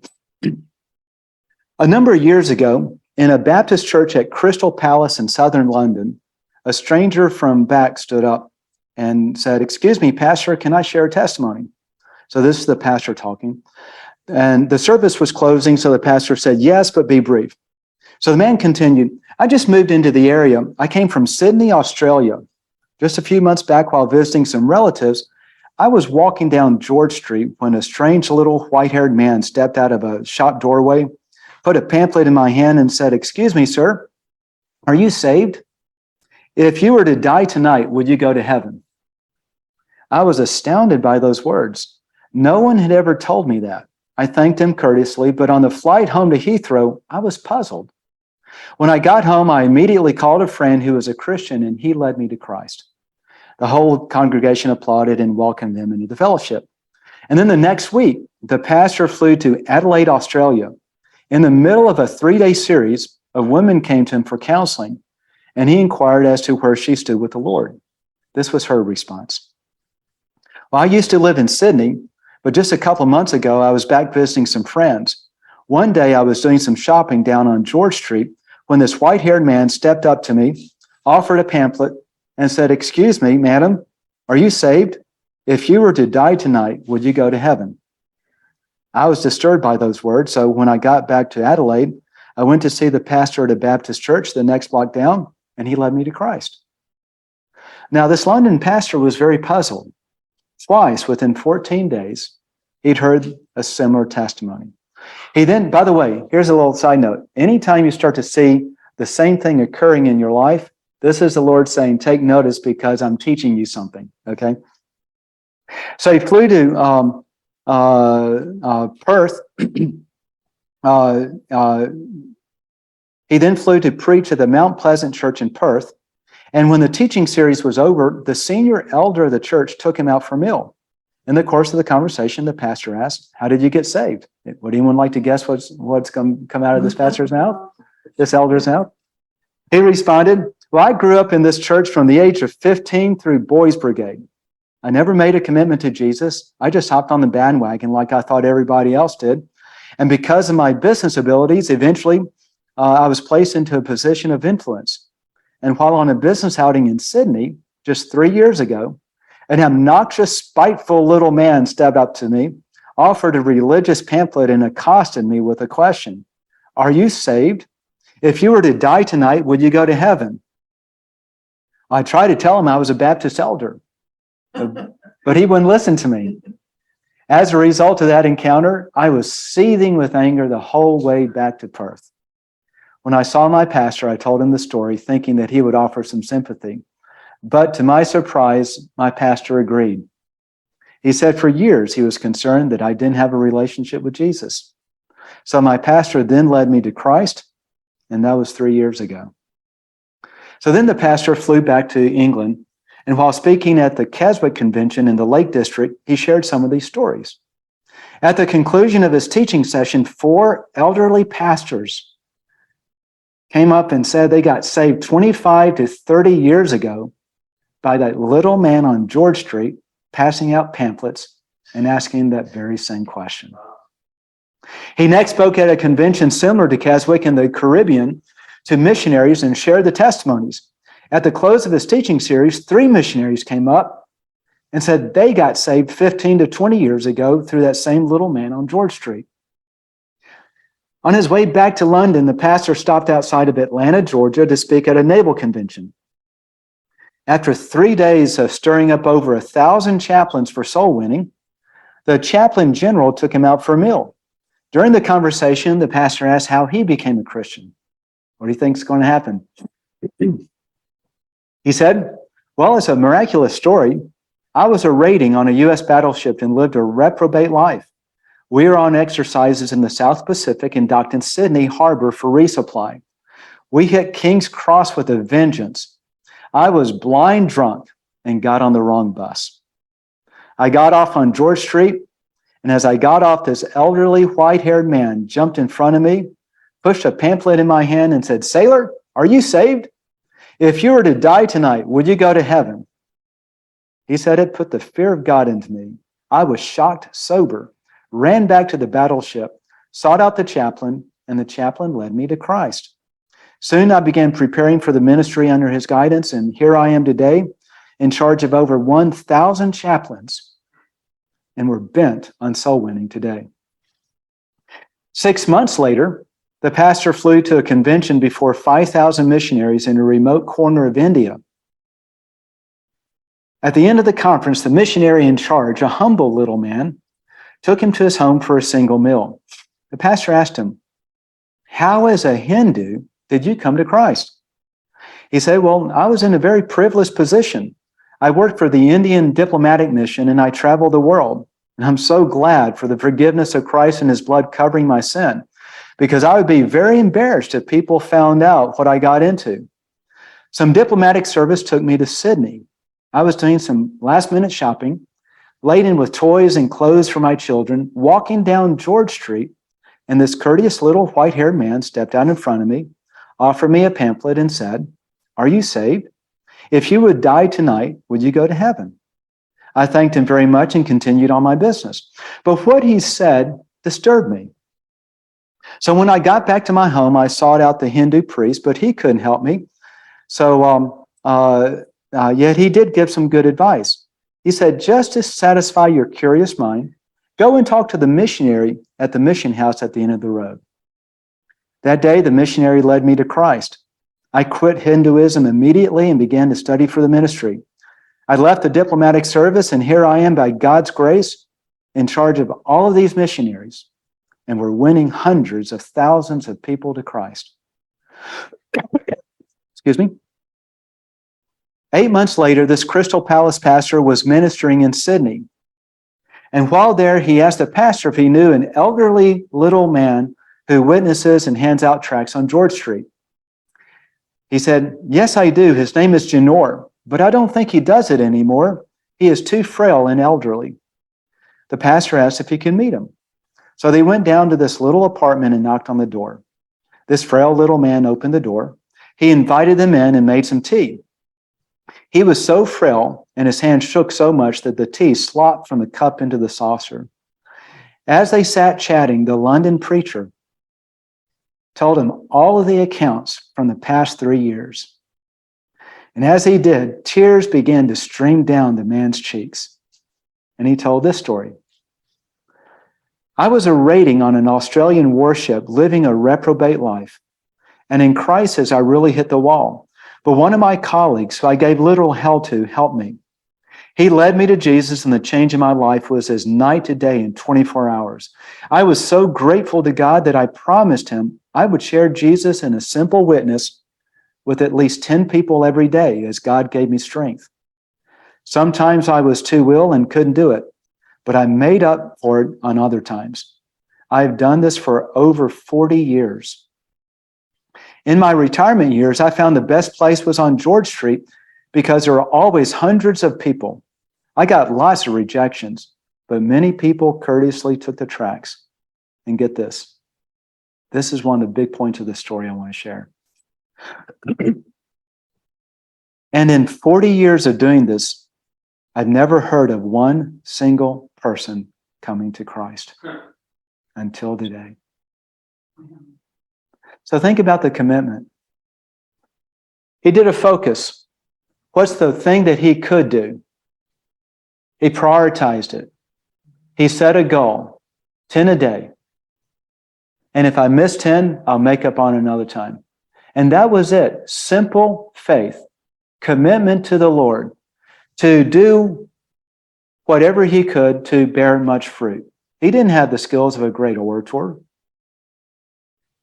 A number of years ago, in a Baptist church at Crystal Palace in southern London, a stranger from back stood up and said, "Excuse me, Pastor, can I share a testimony?" So this is the pastor talking. And the service was closing, so the pastor said, yes, but be brief. So the man continued, I just moved into the area. I came from Sydney, Australia. Just a few months back while visiting some relatives, I was walking down George Street when a strange little white-haired man stepped out of a shop doorway, put a pamphlet in my hand and said, excuse me, sir, are you saved? If you were to die tonight, would you go to heaven? I was astounded by those words. No one had ever told me that. I thanked him courteously, but on the flight home to Heathrow, I was puzzled. When I got home, I immediately called a friend who was a Christian, and he led me to Christ. The whole congregation applauded and welcomed them into the fellowship. And then the next week, the pastor flew to Adelaide, Australia. In the middle of a 3-day series, a woman came to him for counseling, and he inquired as to where she stood with the Lord. This was her response. Well, I used to live in Sydney, but just a couple months ago, I was back visiting some friends. One day, I was doing some shopping down on George Street when this white-haired man stepped up to me, offered a pamphlet, and said, excuse me, madam, are you saved? If you were to die tonight, would you go to heaven? I was disturbed by those words, so when I got back to Adelaide, I went to see the pastor at a Baptist church the next block down, and he led me to Christ. Now, this London pastor was very puzzled. Twice within 14 days, he'd heard a similar testimony. He then, by the way, here's a little side note. Anytime you start to see the same thing occurring in your life, this is the Lord saying, take notice because I'm teaching you something, okay? So he flew to Perth. He then flew to preach at the Mount Pleasant Church in Perth. And when the teaching series was over, the senior elder of the church took him out for a meal. In the course of the conversation, the pastor asked, how did you get saved? Would anyone like to guess what's come out of this pastor's mouth? This elder's mouth? He responded, well, I grew up in this church from the age of 15 through Boys Brigade. I never made a commitment to Jesus. I just hopped on the bandwagon like I thought everybody else did. And because of my business abilities, eventually I was placed into a position of influence. And while on a business outing in Sydney just 3 years ago, an obnoxious, spiteful little man stepped up to me, offered a religious pamphlet, and accosted me with a question. Are you saved? If you were to die tonight, would you go to heaven? I tried to tell him I was a Baptist elder, but he wouldn't listen to me. As a result of that encounter, I was seething with anger the whole way back to Perth. When I saw my pastor, I told him the story, thinking that he would offer some sympathy. But to my surprise, my pastor agreed. He said for years he was concerned that I didn't have a relationship with Jesus. So my pastor then led me to Christ, and that was 3 years ago. So then the pastor flew back to England, and while speaking at the Keswick Convention in the Lake District, he shared some of these stories. At the conclusion of his teaching session, 4 elderly pastors came up and said they got saved 25 to 30 years ago by that little man on George Street passing out pamphlets and asking that very same question. He next spoke at a convention similar to Keswick in the Caribbean to missionaries and shared the testimonies. At the close of his teaching series, 3 missionaries came up and said they got saved 15 to 20 years ago through that same little man on George Street. On his way back to London, the pastor stopped outside of Atlanta, Georgia, to speak at a naval convention. After 3 days of stirring up over 1,000 chaplains for soul winning, the chaplain general took him out for a meal. During the conversation, the pastor asked how he became a Christian. What do you think is going to happen? He said, well, it's a miraculous story. I was a rating on a U.S. battleship and lived a reprobate life. We were on exercises in the South Pacific and docked in Sydney Harbor for resupply. We hit King's Cross with a vengeance. I was blind drunk and got on the wrong bus. I got off on George Street, and as I got off, this elderly white-haired man jumped in front of me, pushed a pamphlet in my hand and said, "Sailor, are you saved? If you were to die tonight, would you go to heaven?" He said it put the fear of God into me. I was shocked, sober, ran back to the battleship, sought out the chaplain, and the chaplain led me to Christ. Soon I began preparing for the ministry under his guidance, and here I am today in charge of over 1,000 chaplains, and we're bent on soul winning today. 6 months later, the pastor flew to a convention before 5,000 missionaries in a remote corner of India. At the end of the conference, the missionary in charge, a humble little man, took him to his home for a single meal. The pastor asked him, "How, as a Hindu, did you come to Christ?" He said, "Well, I was in a very privileged position. I worked for the Indian diplomatic mission and I traveled the world. And I'm so glad for the forgiveness of Christ and his blood covering my sin, because I would be very embarrassed if people found out what I got into. Some diplomatic service took me to Sydney. I was doing some last-minute shopping, laden with toys and clothes for my children, walking down George Street, and this courteous little white-haired man stepped out in front of me, offered me a pamphlet, and said, 'Are you saved? If you would die tonight, would you go to heaven?' I thanked him very much and continued on my business. But what he said disturbed me. So when I got back to my home, I sought out the Hindu priest, but he couldn't help me. So yet he did give some good advice. He said, just to satisfy your curious mind, go and talk to the missionary at the mission house at the end of the road. That day, the missionary led me to Christ. I quit Hinduism immediately and began to study for the ministry. I left the diplomatic service, and here I am by God's grace in charge of all of these missionaries, and we're winning hundreds of thousands of people to Christ." Excuse me. 8 months later, this Crystal Palace pastor was ministering in Sydney. And while there, he asked the pastor if he knew an elderly little man who witnesses and hands out tracts on George Street. He said, "Yes, I do. His name is Janor, but I don't think he does it anymore. He is too frail and elderly." The pastor asked if he could meet him. So they went down to this little apartment and knocked on the door. This frail little man opened the door. He invited them in and made some tea. He was so frail and his hand shook so much that the tea slopped from the cup into the saucer. As they sat chatting, the London preacher told him all of the accounts from the past 3 years. And as he did, tears began to stream down the man's cheeks. And he told this story. "I was a rating on an Australian warship living a reprobate life. And in crisis, I really hit the wall. But one of my colleagues, who I gave literal hell to, helped me. He led me to Jesus, and the change in my life was as night to day in 24 hours. I was so grateful to God that I promised him I would share Jesus in a simple witness with at least 10 people every day as God gave me strength. Sometimes I was too ill and couldn't do it, but I made up for it on other times. I've done this for over 40 years. In my retirement years, I found the best place was on George Street because there are always hundreds of people. I got lots of rejections, but many people courteously took the tracts. And get this. This is one of the big points of the story I want to share. And in 40 years of doing this, I've never heard of one single person coming to Christ until today. So think about the commitment. He did a focus. What's the thing that he could do? He prioritized it. He set a goal, 10 a day. And if I miss 10, I'll make up on another time. And that was it. Simple faith, commitment to the Lord, to do whatever he could to bear much fruit. He didn't have the skills of a great orator.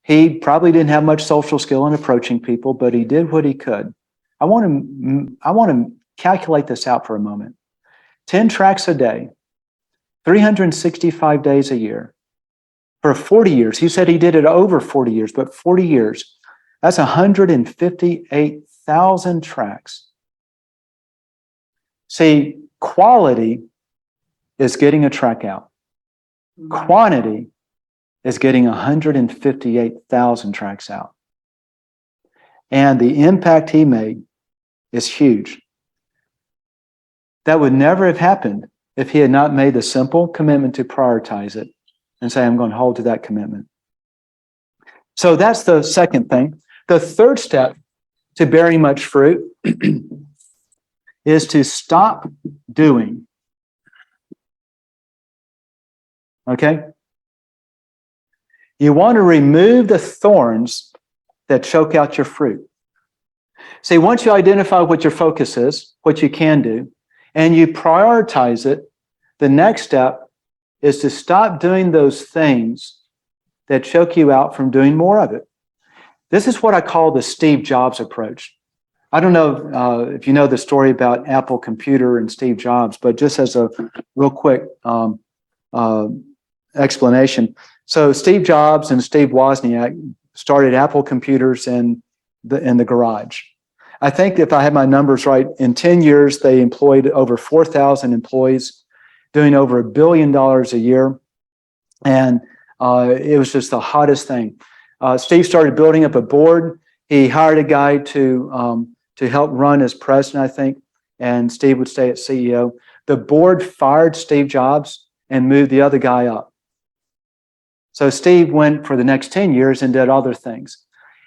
He probably didn't have much social skill in approaching people, but he did what he could. I want to calculate this out for a moment. 10 tracts a day, 365 days a year, for 40 years. He said he did it over 40 years, but 40 years. That's 158,000 tracts. See, quality is getting a tract out. Quantity is getting 158,000 tracts out. And the impact he made is huge. That would never have happened if he had not made the simple commitment to prioritize it and say, I'm going to hold to that commitment. So that's the second thing. The third step to bearing much fruit is to stop doing. Okay? You want to remove the thorns that choke out your fruit. See, once you identify what your focus is, what you can do, and you prioritize it, the next step is to stop doing those things that choke you out from doing more of it. This is what I call the Steve Jobs approach. I don't know if you know the story about Apple Computer and Steve Jobs, but just as a real quick explanation. So Steve Jobs and Steve Wozniak started Apple Computers in the garage. I think if I have my numbers right, in 10 years, they employed over 4,000 employees, doing over $1 billion a year. And it was just the hottest thing. Steve started building up a board. He hired a guy to help run as president, I think, and Steve would stay as CEO. The board fired Steve Jobs and moved the other guy up. So Steve went for the next 10 years and did other things.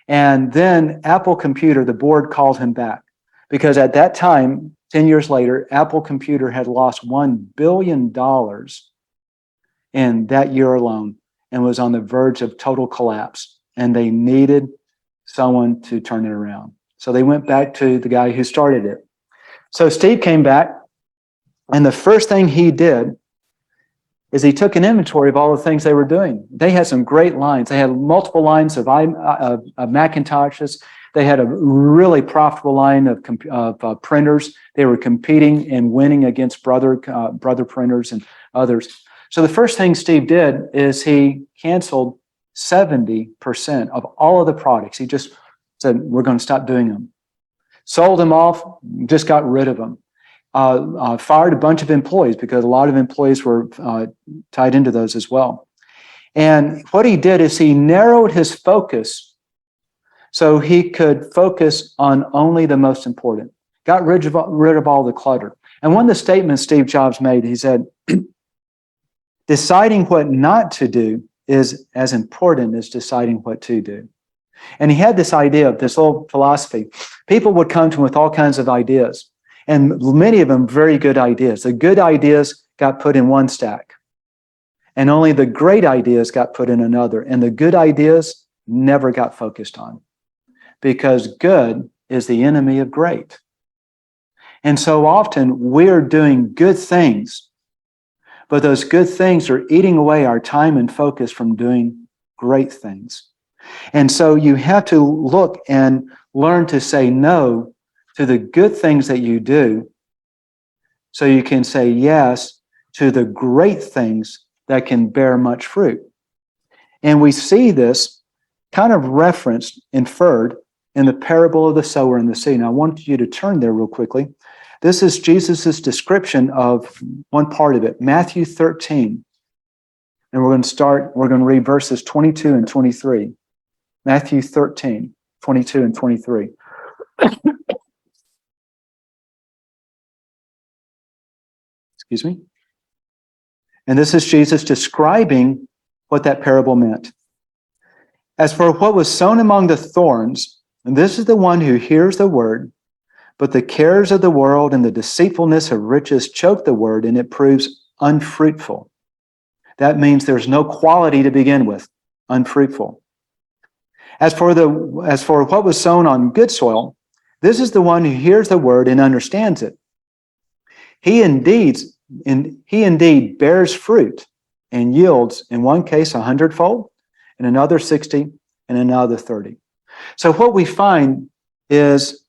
And then Apple Computer, the board called him back because at that time, 10 years later, Apple Computer had lost $1 billion in that year alone and was on the verge of total collapse. And they needed someone to turn it around. So they went back to the guy who started it. So Steve came back, and the first thing he did is he took an inventory of all the things they were doing. They had some great lines. They had multiple lines of Macintoshes. They had a really profitable line of printers. They were competing and winning against brother printers and others. So the first thing Steve did is he canceled 70% of all of the products. He just said, we're going to stop doing them. Sold them off, just got rid of them. Fired a bunch of employees because a lot of employees were tied into those as well. And what he did is he narrowed his focus so he could focus on only the most important. Got rid of all the clutter. And one of the statements Steve Jobs made, he said, deciding what not to do is as important as deciding what to do. And he had this idea of this old philosophy. People would come to him with all kinds of ideas. And many of them very good ideas. The good ideas got put in one stack. And only the great ideas got put in another. And the good ideas never got focused on. Because good is the enemy of great. And so often we're doing good things, but those good things are eating away our time and focus from doing great things. And so you have to look and learn to say no to the good things that you do so you can say yes to the great things that can bear much fruit. And we see this kind of referenced, inferred, in the parable of the sower and the seed. Now, I want you to turn there real quickly. This is Jesus's description of one part of it, Matthew 13. And we're going to read verses 22 and 23. Matthew 13, 22 and 23. Excuse me. And this is Jesus describing what that parable meant. As for what was sown among the thorns, and this is the one who hears the word, but the cares of the world and the deceitfulness of riches choke the word, and it proves unfruitful. That means there's no quality to begin with, unfruitful. As for what was sown on good soil, this is the one who hears the word and understands it. He indeed bears fruit and yields, in one case 100-fold, in another 60, and another 30. So what we find is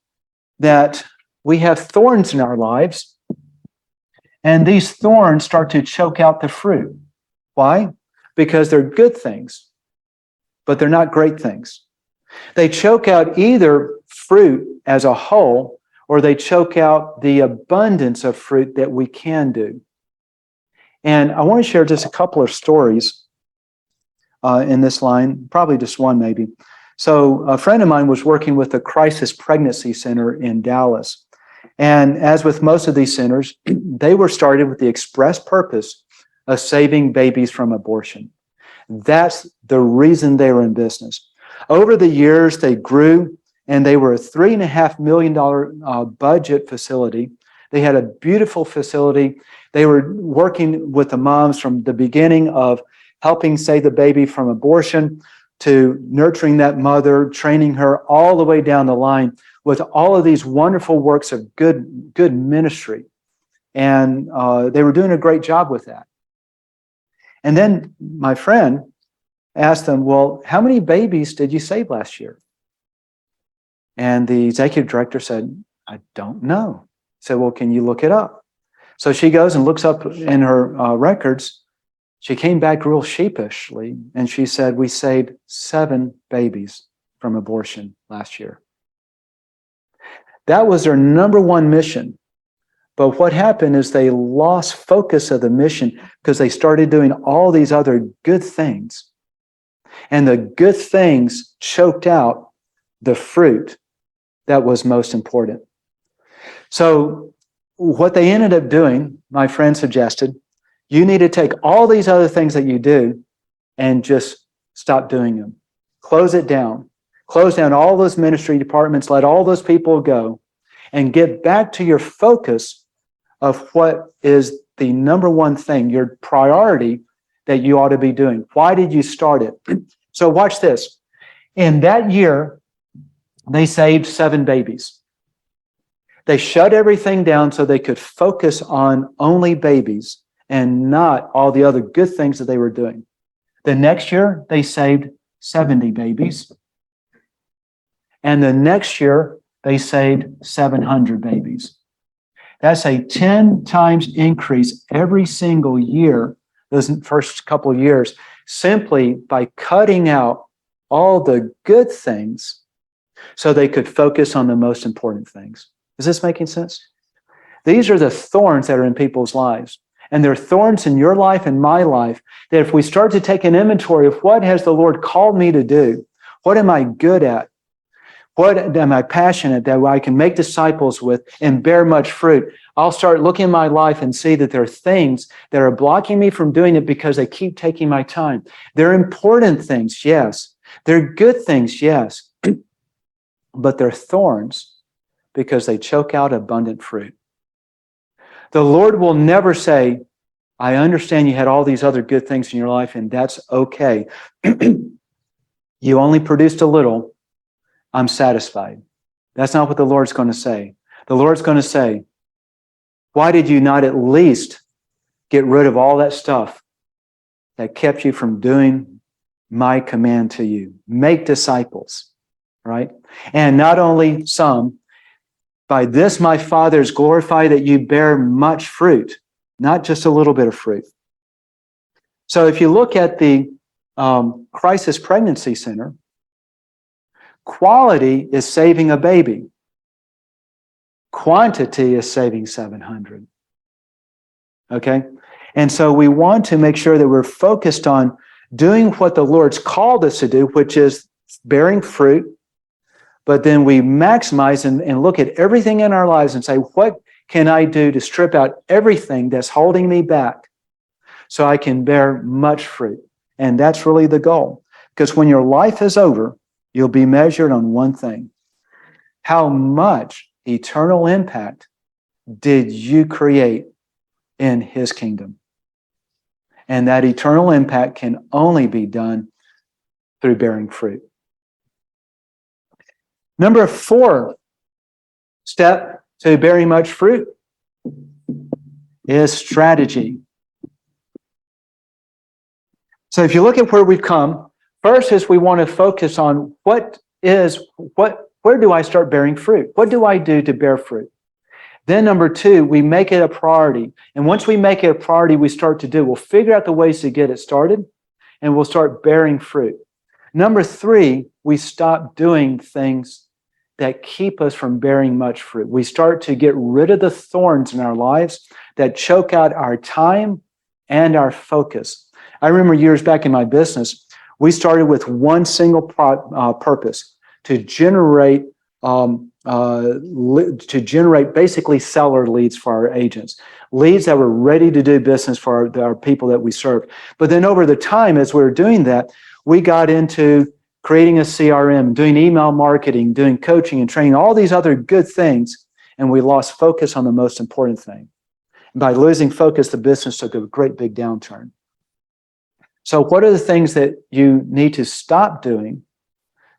that we have thorns in our lives, and these thorns start to choke out the fruit. Why? Because they're good things, but they're not great things. They choke out either fruit as a whole, or they choke out the abundance of fruit that we can do. And I want to share just a couple of stories in this line, probably just one maybe. So a friend of mine was working with a crisis pregnancy center in Dallas. And as with most of these centers, they were started with the express purpose of saving babies from abortion. That's the reason they were in business. Over the years, they grew, and they were a $3.5 million budget facility. They had a beautiful facility. They were working with the moms from the beginning of helping save the baby from abortion, to nurturing that mother, training her all the way down the line with all of these wonderful works of good ministry. And they were doing a great job with that. And then my friend asked them, well, how many babies did you save last year? And the executive director said, I don't know. He said, well, can you look it up? So she goes and looks up in her records. She came back real sheepishly, and she said, we saved 7 babies from abortion last year. That was their number one mission. But what happened is they lost focus of the mission because they started doing all these other good things. And the good things choked out the fruit that was most important. So what they ended up doing, my friend suggested, you need to take all these other things that you do and just stop doing them. Close it down. Close down all those ministry departments, let all those people go, and get back to your focus of what is the number one thing, your priority that you ought to be doing. Why did you start it? So watch this. In that year, they saved 7 babies. They shut everything down so they could focus on only babies and not all the other good things that they were doing. The next year, they saved 70 babies. And the next year, they saved 700 babies. That's a 10 times increase every single year, those first couple of years, simply by cutting out all the good things so they could focus on the most important things. Is this making sense? These are the thorns that are in people's lives. And there are thorns in your life and my life that if we start to take an inventory of what has the Lord called me to do, what am I good at? What am I passionate that I can make disciples with and bear much fruit? I'll start looking at my life and see that there are things that are blocking me from doing it because they keep taking my time. They're important things, yes. They're good things, yes. But they're thorns because they choke out abundant fruit. The Lord will never say, I understand you had all these other good things in your life and that's okay. You only produced a little. I'm satisfied. That's not what the Lord's going to say. The Lord's going to say, why did you not at least get rid of all that stuff that kept you from doing my command to you? Make disciples, right? And not only some, by this my Father is glorified that you bear much fruit, not just a little bit of fruit. So if you look at the Crisis Pregnancy Center, quality is saving a baby. Quantity is saving 700. Okay? And so we want to make sure that we're focused on doing what the Lord's called us to do, which is bearing fruit, but then we maximize and look at everything in our lives and say, what can I do to strip out everything that's holding me back so I can bear much fruit? And that's really the goal. Because when your life is over, you'll be measured on one thing. How much eternal impact did you create in His kingdom? And that eternal impact can only be done through bearing fruit. Number 4 step to bearing much fruit is strategy. So if you look at where we've come, first is we want to focus on where do I start bearing fruit? What do I do to bear fruit? Then number 2, we make it a priority. And once we make it a priority, we'll figure out the ways to get it started and we'll start bearing fruit. Number 3, we stop doing things that keep us from bearing much fruit. We start to get rid of the thorns in our lives that choke out our time and our focus. I remember years back in my business, we started with one single purpose, to generate basically seller leads for our agents, leads that were ready to do business for our people that we serve. But then over the time, as we were doing that, we got into creating a CRM, doing email marketing, doing coaching and training, all these other good things, and we lost focus on the most important thing. And by losing focus, the business took a great big downturn. So what are the things that you need to stop doing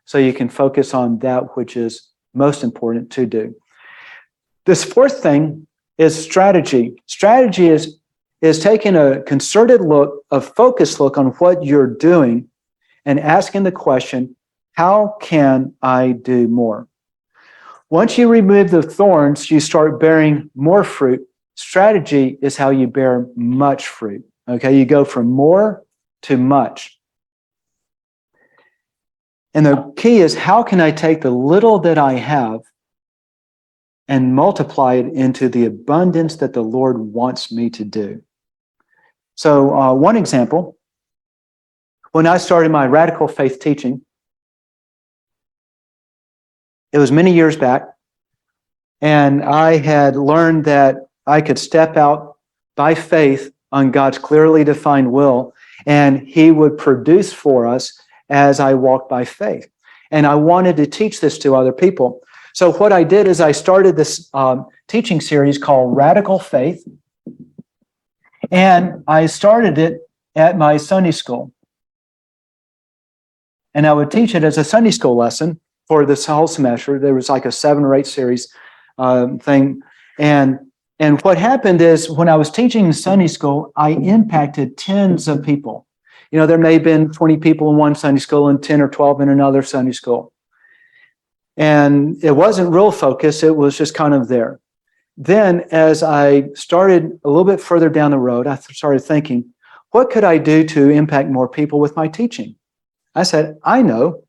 so you can focus on that which is most important to do? This fourth thing is strategy. Strategy is taking a concerted look, a focused look on what you're doing and asking the question, how can I do more? Once you remove the thorns, you start bearing more fruit. Strategy is how you bear much fruit. Okay, you go from more to much. And the key is, how can I take the little that I have and multiply it into the abundance that the Lord wants me to do? So one example, when I started my radical faith teaching, it was many years back, and I had learned that I could step out by faith on God's clearly defined will, and He would produce for us as I walked by faith. And I wanted to teach this to other people. So what I did is I started this teaching series called Radical Faith, and I started it at my Sunday school. And I would teach it as a Sunday school lesson for this whole semester. There was like a 7 or 8 series thing. And what happened is, when I was teaching in Sunday school, I impacted tens of people. You know, there may have been 20 people in one Sunday school and 10 or 12 in another Sunday school. And it wasn't real focused. It was just kind of there. Then as I started a little bit further down the road, I started thinking, what could I do to impact more people with my teaching? I said, I know.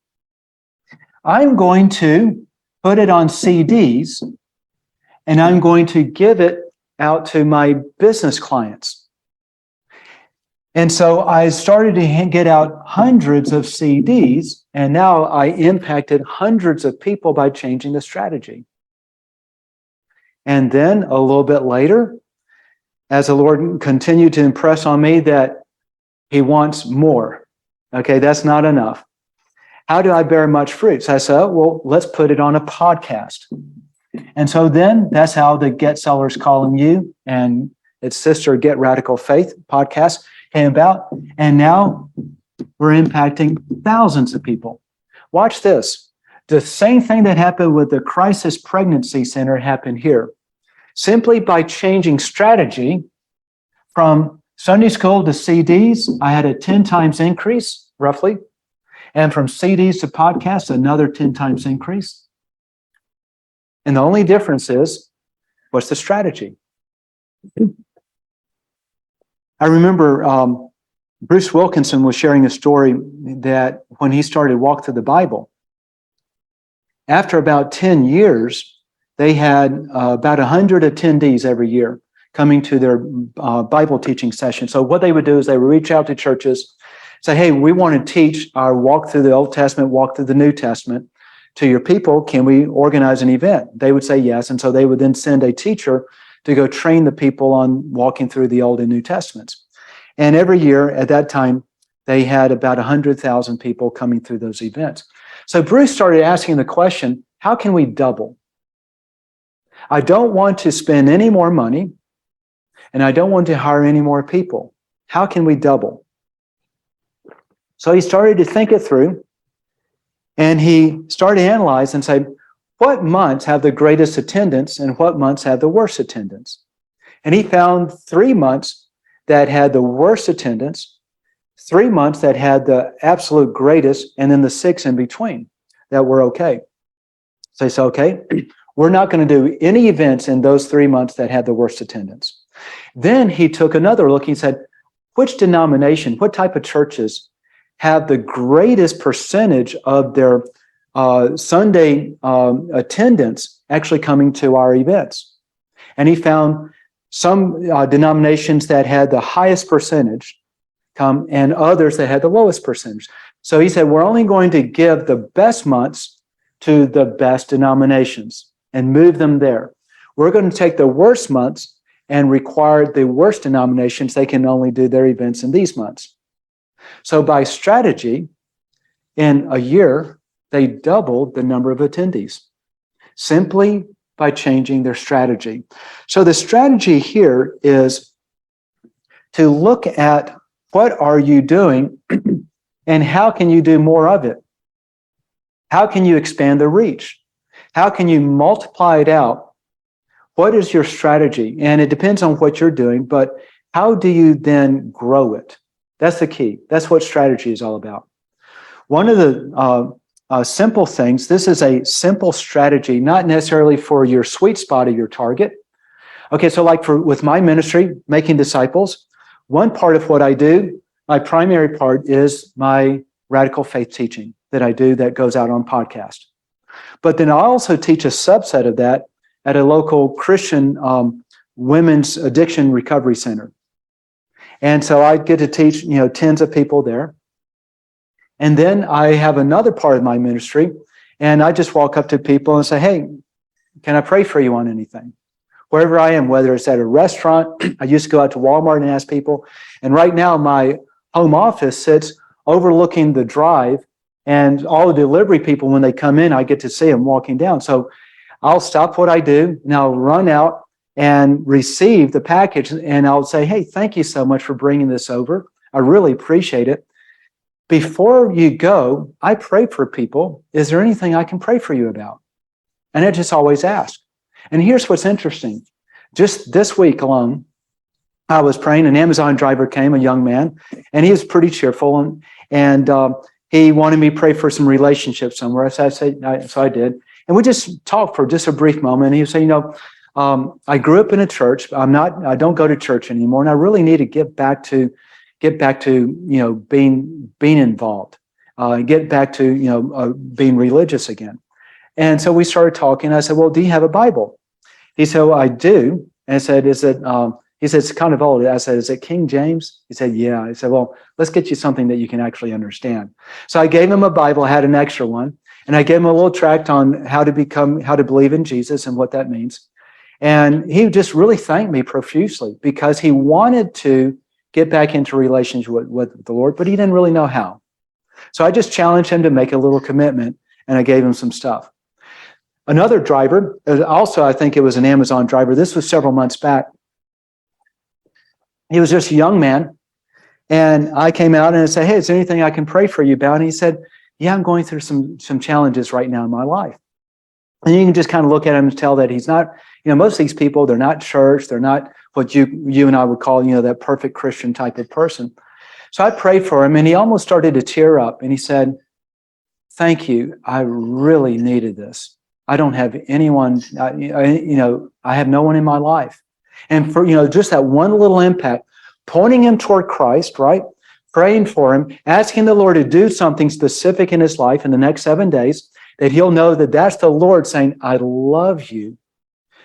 I'm going to put it on CDs, and I'm going to give it out to my business clients. And so I started to get out hundreds of CDs, and now I impacted hundreds of people by changing the strategy. And then a little bit later, as the Lord continued to impress on me that He wants more. Okay, that's not enough. How do I bear much fruit? So I said, well, let's put it on a podcast. And so then that's how the Get Sellers Calling You and its sister Get Radical Faith podcast came about. And now we're impacting thousands of people. Watch this. The same thing that happened with the Crisis Pregnancy Center happened here. Simply by changing strategy from Sunday school to CDs, I had a 10 times increase, roughly. And from CDs to podcasts, another 10 times increase. And the only difference is, what's the strategy? I remember Bruce Wilkinson was sharing a story that when he started Walk Through the Bible, after about 10 years, they had about 100 attendees every year coming to their Bible teaching session. So what they would do is they would reach out to churches, say, hey, we want to teach our Walk Through the Old Testament, Walk Through the New Testament to your people. Can we organize an event? They would say yes. And so they would then send a teacher to go train the people on walking through the Old and New Testaments. And every year at that time, they had about 100,000 people coming through those events. So Bruce started asking the question, how can we double? I don't want to spend any more money, and I don't want to hire any more people. How can we double? So he started to think it through, and he started to analyze and say, what months have the greatest attendance and what months have the worst attendance? And he found 3 months that had the worst attendance, 3 months that had the absolute greatest, and then the 6 in between that were okay. So he said, okay, we're not going to do any events in those 3 months that had the worst attendance. Then he took another look. He said, which denomination, what type of churches have the greatest percentage of their Sunday attendance actually coming to our events? And he found some denominations that had the highest percentage come and others that had the lowest percentage. So he said, we're only going to give the best months to the best denominations and move them there. We're going to take the worst months and require the worst denominations, they can only do their events in these months. So by strategy, in a year, they doubled the number of attendees, simply by changing their strategy. So the strategy here is to look at What are you doing? And how can you do more of it? How can you expand the reach? How can you multiply it out? What is your strategy? And it depends on what you're doing, but how do you then grow it? That's the key. That's what strategy is all about. One of the simple things, this is a simple strategy, not necessarily for your sweet spot of your target. Okay, so like with my ministry, making disciples, one part of what I do, my primary part is my radical faith teaching that I do that goes out on podcast. But then I also teach a subset of that at a local Christian women's addiction recovery center. And so I get to teach, tens of people there. And then I have another part of my ministry, and I just walk up to people and say, hey, can I pray for you on anything? Wherever I am, whether it's at a restaurant, I used to go out to Walmart and ask people. And right now my home office sits overlooking the drive, and all the delivery people, when they come in, I get to see them walking down. So I'll stop what I do, and I'll run out and receive the package, and I'll say, hey, thank you so much for bringing this over. I really appreciate it. Before you go, I pray for people. Is there anything I can pray for you about? And I just always ask. And here's what's interesting. Just this week alone, I was praying, an Amazon driver came, a young man, and he was pretty cheerful, and he wanted me to pray for some relationships somewhere. So I did. And we just talked for just a brief moment. And he would say, I grew up in a church. I don't go to church anymore. And I really need to get back to being involved, get back to, being religious again. And so we started talking. I said, well, do you have a Bible? He said, well, I do. And I said, he said, it's kind of old. I said, is it King James? He said, yeah. I said, well, let's get you something that you can actually understand. So I gave him a Bible, I had an extra one, and I gave him a little tract on how to believe in Jesus and what that means. And he just really thanked me profusely because he wanted to get back into relationship with the Lord, but he didn't really know how. So I just challenged him to make a little commitment, and I gave him some stuff. Another driver, also I think it was an Amazon driver, this was several months back. He was just a young man, and I came out and I said, hey, is there anything I can pray for you about? And he said, yeah, I'm going through some challenges right now in my life. And you can just kind of look at him and tell that he's not, most of these people, they're not church, they're not what you and I would call, that perfect Christian type of person. So I prayed for him, and he almost started to tear up, and he said, thank you, I really needed this. I don't have anyone, I have no one in my life. And for, just that one little impact, pointing him toward Christ, right? Praying for him, asking the Lord to do something specific in his life in the next 7 days, that he'll know that that's the Lord saying, I love you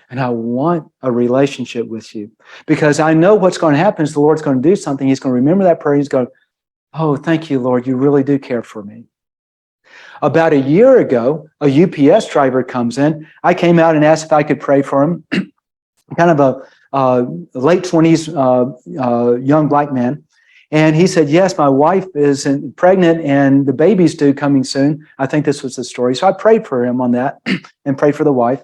and I want a relationship with you. Because I know what's going to happen is the Lord's going to do something. He's going to remember that prayer. He's going, oh, thank you, Lord. You really do care for me. About a year ago, a UPS driver comes in. I came out and asked if I could pray for him. Kind of a late 20s young black man. And he said, yes, my wife is pregnant and the baby's due coming soon. I think this was the story. So I prayed for him on that and prayed for the wife.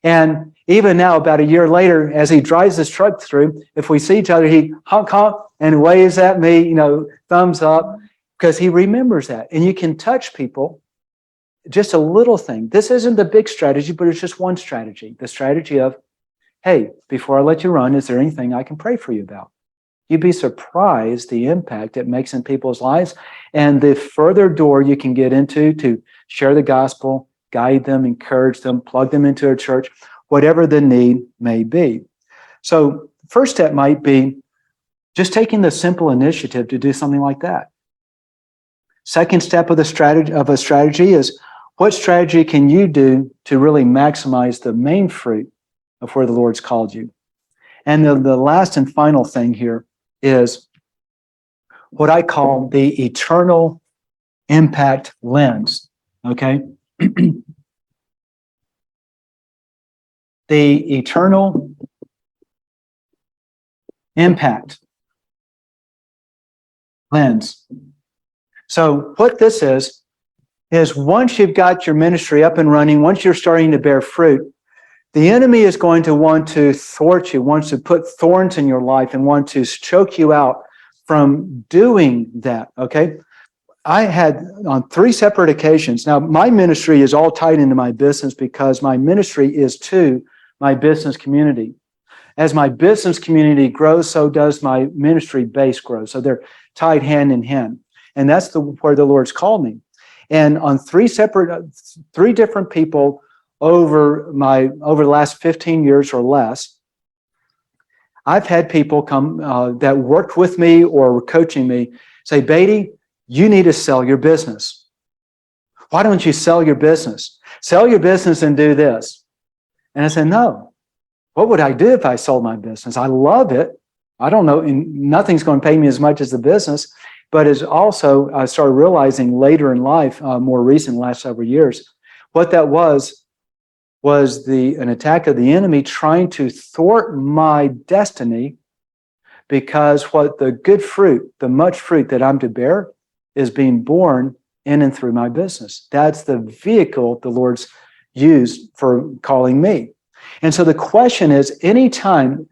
And even now, about a year later, as he drives his truck through, if we see each other, he honk, honk, and waves at me, thumbs up, because he remembers that. And you can touch people, just a little thing. This isn't the big strategy, but it's just one strategy. The strategy of, hey, before I let you run, is there anything I can pray for you about? You'd be surprised the impact it makes in people's lives and the further door you can get into to share the gospel, guide them, encourage them, plug them into a church, whatever the need may be. So first step might be just taking the simple initiative to do something like that. Second step of a strategy is, what strategy can you do to really maximize the main fruit of where the Lord's called you? And the last and final thing here is what I call the eternal impact lens, okay? The eternal impact lens. So what this is once you've got your ministry up and running, once you're starting to bear fruit, the enemy is going to want to thwart you, wants to put thorns in your life and want to choke you out from doing that, okay? I had on 3 separate occasions. Now, my ministry is all tied into my business because my ministry is to my business community. As my business community grows, so does my ministry base grow. So they're tied hand in hand. And that's where the Lord's called me. And on 3 different people over the last 15 years or less, I've had people come that worked with me or were coaching me say, Beatty, you need to sell your business. Why don't you sell your business? Sell your business and do this. And I said, no. What would I do if I sold my business? I love it. I don't know. Nothing's going to pay me as much as the business. But it's also, I started realizing later in life, more recent, last several years, what that was an attack of the enemy trying to thwart my destiny, because what the good fruit, the much fruit that I'm to bear, is being born in and through my business. That's the vehicle the Lord's used for calling me. And so the question is, anytime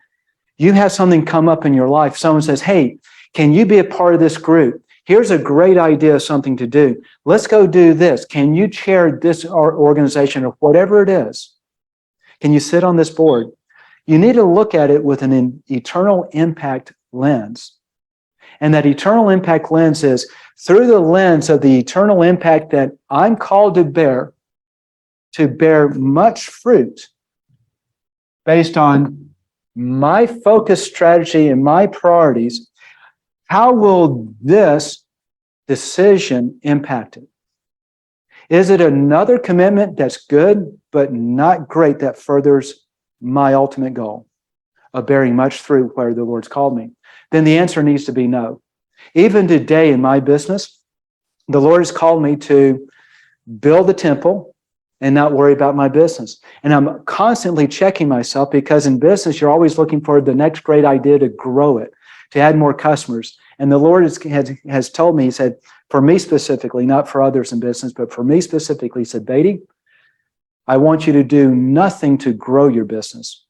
you have something come up in your life, someone says, hey, can you be a part of this group? Here's a great idea of something to do. Let's go do this. Can you chair this organization or whatever it is? Can you sit on this board? You need to look at it with an eternal impact lens. And that eternal impact lens is through the lens of the eternal impact that I'm called to bear much fruit based on my focus strategy and my priorities. How will this decision impact it? Is it another commitment that's good, but not great, that furthers my ultimate goal of bearing much fruit where the Lord's called me? Then the answer needs to be no. Even today in my business, the Lord has called me to build a temple and not worry about my business. And I'm constantly checking myself, because in business, you're always looking for the next great idea to grow it, to add more customers. And the Lord has told me, he said, for me specifically, not for others in business, but for me specifically, he said, Beatty, I want you to do nothing to grow your business.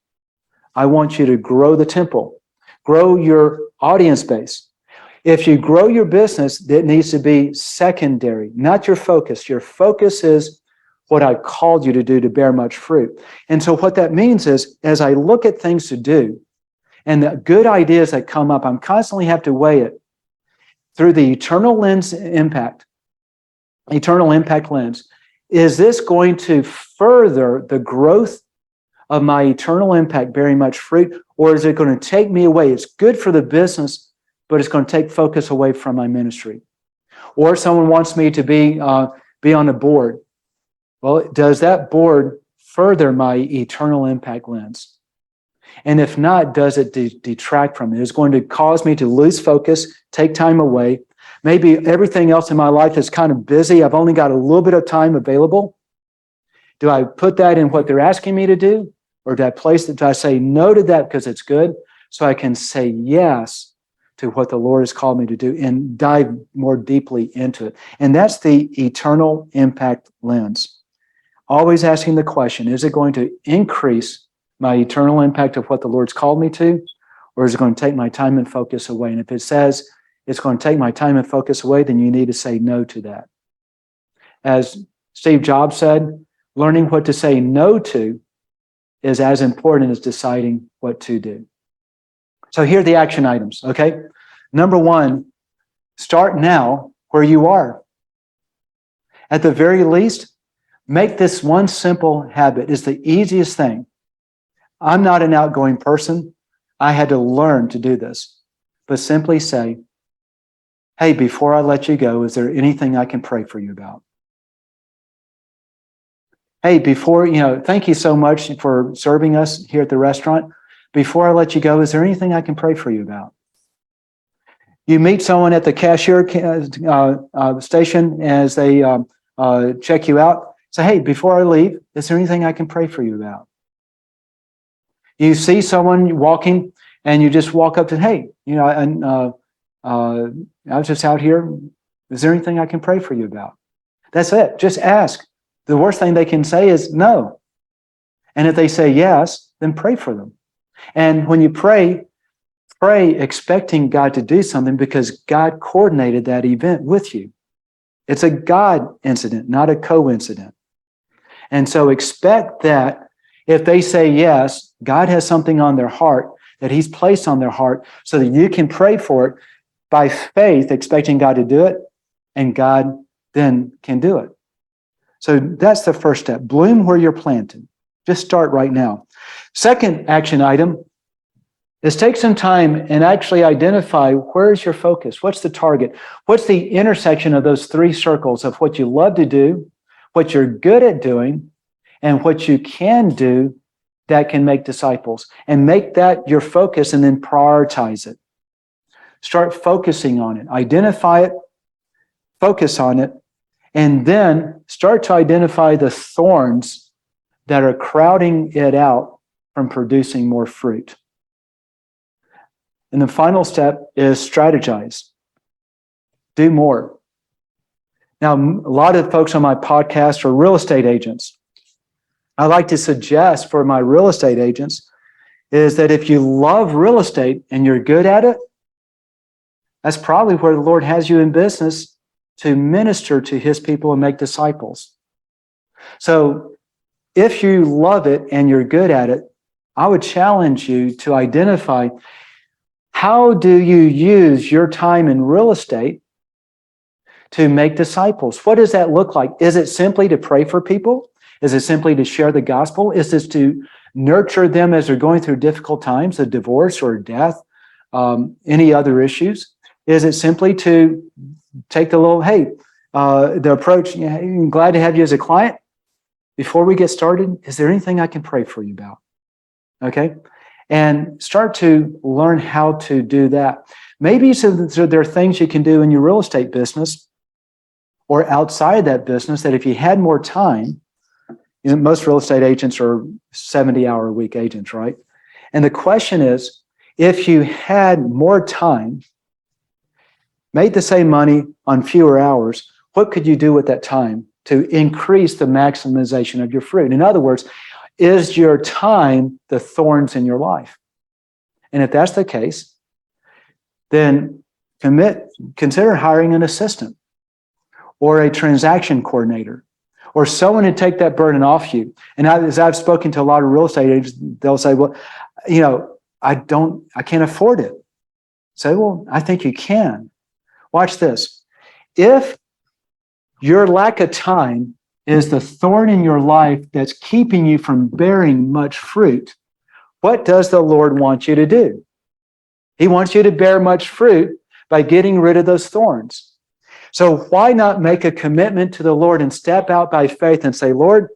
I want you to grow the temple, grow your audience base. If you grow your business, it needs to be secondary, not your focus. Your focus is what I called you to do to bear much fruit. And so what that means is, as I look at things to do and the good ideas that come up, I'm constantly have to weigh it through the eternal impact lens. Is this going to further the growth of my eternal impact, bearing much fruit, or is it going to take me away? It's good for the business, but it's going to take focus away from my ministry. Or someone wants me to be on a board. Well, does that board further my eternal impact lens? And if not, does it detract from it? It's going to cause me to lose focus, take time away. Maybe everything else in my life is kind of busy. I've only got a little bit of time available. Do I put that in what they're asking me to do? Or do I say no to that because it's good, so I can say yes to what the Lord has called me to do and dive more deeply into it? And that's the eternal impact lens. Always asking the question, is it going to increase my eternal impact of what the Lord's called me to, or is it going to take my time and focus away? And if it says it's going to take my time and focus away, then you need to say no to that. As Steve Jobs said, learning what to say no to is as important as deciding what to do. So here are the action items, okay? Number 1, start now where you are. At the very least, make this one simple habit. It's the easiest thing. I'm not an outgoing person. I had to learn to do this. But simply say, hey, before I let you go, is there anything I can pray for you about? Hey, thank you so much for serving us here at the restaurant. Before I let you go, is there anything I can pray for you about? You meet someone at the cashier station as they check you out. Say, hey, before I leave, is there anything I can pray for you about? You see someone walking and you just walk up to, hey, I was just out here. Is there anything I can pray for you about? That's it. Just ask. The worst thing they can say is no. And if they say yes, then pray for them. And when you pray, pray expecting God to do something because God coordinated that event with you. It's a God incident, not a coincidence. And so expect that if they say yes, God has something on their heart that He's placed on their heart so that you can pray for it by faith, expecting God to do it, and God then can do it. So that's the first step. Bloom where you're planted. Just start right now. Second action item is take some time and actually identify where's your focus. What's the target? What's the intersection of those three circles of what you love to do, what you're good at doing, and what you can do that can make disciples? And make that your focus and then prioritize it. Start focusing on it. Identify it, focus on it, and then start to identify the thorns that are crowding it out from producing more fruit. And the final step is strategize. Do more. Now, a lot of folks on my podcast are real estate agents. I like to suggest for my real estate agents is that if you love real estate and you're good at it, that's probably where the Lord has you in business to minister to His people and make disciples. So if you love it and you're good at it, I would challenge you to identify how do you use your time in real estate to make disciples? What does that look like? Is it simply to pray for people? Is it simply to share the gospel? Is this to nurture them as they're going through difficult times, a divorce or death, any other issues? Is it simply to take the little, the approach, I'm glad to have you as a client. Before we get started, is there anything I can pray for you about? Okay? And start to learn how to do that. Maybe so there are things you can do in your real estate business or outside that business that if you had more time, most real estate agents are 70-hour-a-week agents, right? And the question is, if you had more time, made the same money on fewer hours, what could you do with that time to increase the maximization of your fruit? In other words, is your time the thorns in your life? And if that's the case, then consider hiring an assistant or a transaction coordinator or someone to take that burden off you. And as I've spoken to a lot of real estate agents, they'll say, well, I can't afford it. Say, well, I think you can. Watch this. If your lack of time is the thorn in your life that's keeping you from bearing much fruit, what does the Lord want you to do? He wants you to bear much fruit by getting rid of those thorns. So why not make a commitment to the Lord and step out by faith and say, Lord,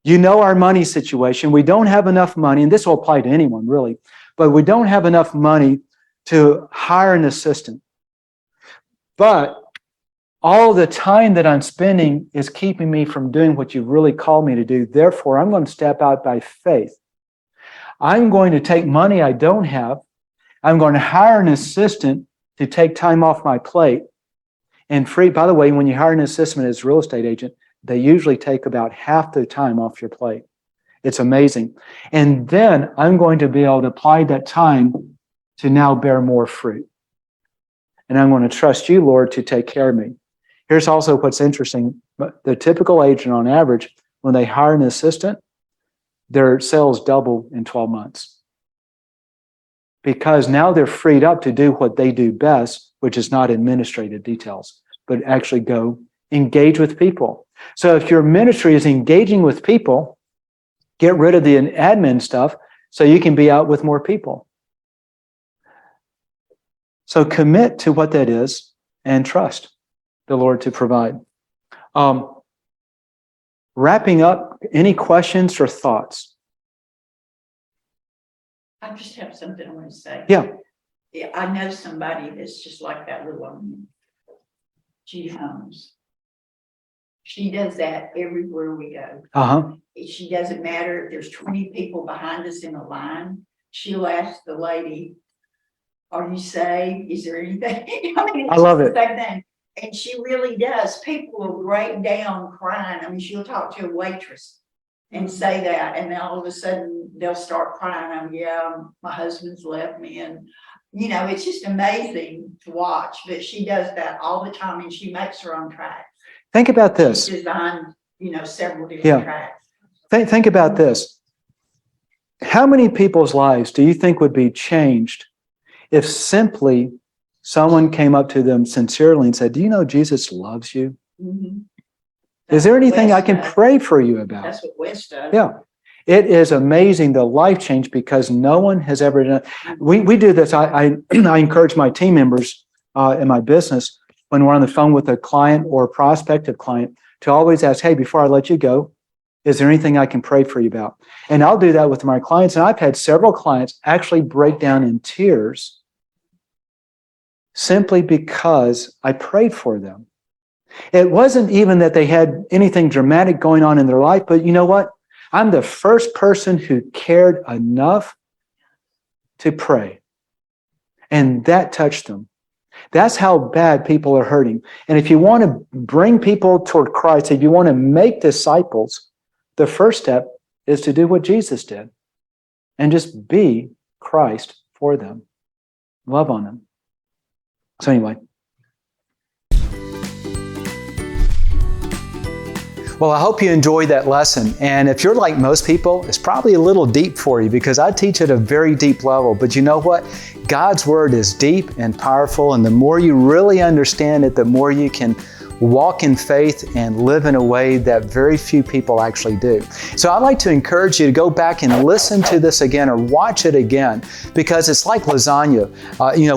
you know our money situation. We don't have enough money, and this will apply to anyone really, but we don't have enough money to hire an assistant. But all the time that I'm spending is keeping me from doing what you really called me to do. Therefore, I'm going to step out by faith. I'm going to take money I don't have. I'm going to hire an assistant to take time off my plate and free. By the way, when you hire an assistant as a real estate agent, they usually take about half the time off your plate. It's amazing. And then I'm going to be able to apply that time to now bear more fruit. And I'm going to trust you, Lord, to take care of me. Here's also what's interesting. The typical agent on average, when they hire an assistant, their sales double in 12 months. Because now they're freed up to do what they do best, which is not administrative details, but actually go engage with people. So if your ministry is engaging with people, get rid of the admin stuff so you can be out with more people. So commit to what that is and trust the Lord to provide. Wrapping up, any questions or thoughts? I just have something I want to say. Yeah. Yeah, I know somebody that's just like that little woman. She hums. She does that everywhere we go. She doesn't matter if there's 20 people behind us in a line. She'll ask the lady, "Are you saved? Is there anything?" I mean, I love it. the same thing. And she really does. People will break down crying. I mean, she'll talk to a waitress and say that, and then all of a sudden they'll start crying. Yeah, my husband's left me, and you know, it's just amazing to watch, but she does that all the time and she makes her own tracks. Think about this. She's designed, you know, several different Yeah. tracks. Think about this. How many people's lives do you think would be changed if simply someone came up to them sincerely and said, do you know Jesus loves you? Mhm. Is there anything I Wes can does. pray for you about? That's what Wes does. Yeah. It is amazing the life change because no one has ever done. We do this. I encourage my team members in my business when we're on the phone with a client or a prospective client to always ask, hey, before I let you go, is there anything I can pray for you about? And I'll do that with my clients. And I've had several clients actually break down in tears simply because I prayed for them. It wasn't even that they had anything dramatic going on in their life, but you know what? I'm the first person who cared enough to pray. And that touched them. That's how bad people are hurting. And if you want to bring people toward Christ, if you want to make disciples, the first step is to do what Jesus did and just be Christ for them. Love on them. So anyway. Well, I hope you enjoyed that lesson. And if you're like most people, it's probably a little deep for you because I teach at a very deep level. But you know what? God's Word is deep and powerful. And the more you really understand it, the more you can walk in faith and live in a way that very few people actually do. So I'd like to encourage you to go back and listen to this again or watch it again because it's like lasagna.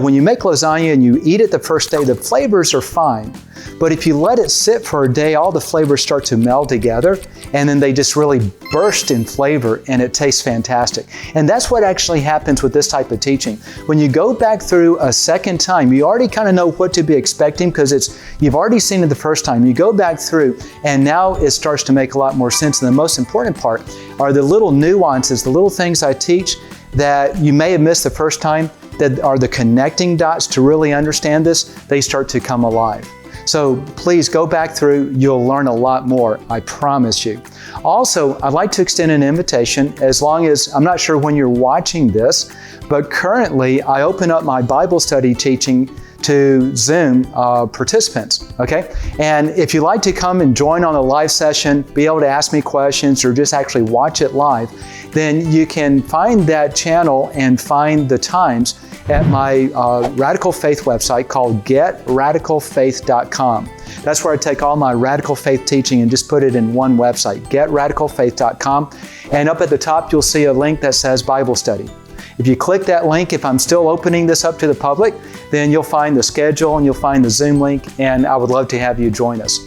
When you make lasagna and you eat it the first day, the flavors are fine. But if you let it sit for a day, all the flavors start to meld together and then they just really burst in flavor and it tastes fantastic. And that's what actually happens with this type of teaching. When you go back through a second time, you already kind of know what to be expecting because you've already seen it the first time. You go back through and now it starts to make a lot more sense. And the most important part are the little nuances, the little things I teach that you may have missed the first time that are the connecting dots to really understand this. They start to come alive. So please go back through. You'll learn a lot more, I promise you. Also, I'd like to extend an invitation as long as, I'm not sure when you're watching this, but currently I open up my Bible study teaching to Zoom participants, okay? And if you'd like to come and join on a live session, be able to ask me questions or just actually watch it live, then you can find that channel and find the times at my Radical Faith website called getradicalfaith.com. That's where I take all my Radical Faith teaching and just put it in one website, getradicalfaith.com. And up at the top, you'll see a link that says Bible Study. If you click that link, if I'm still opening this up to the public, then you'll find the schedule and you'll find the Zoom link, and I would love to have you join us.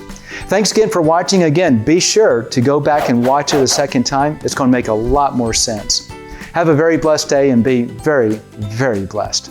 Thanks again for watching. Again, be sure to go back and watch it a second time. It's going to make a lot more sense. Have a very blessed day and be very, very blessed.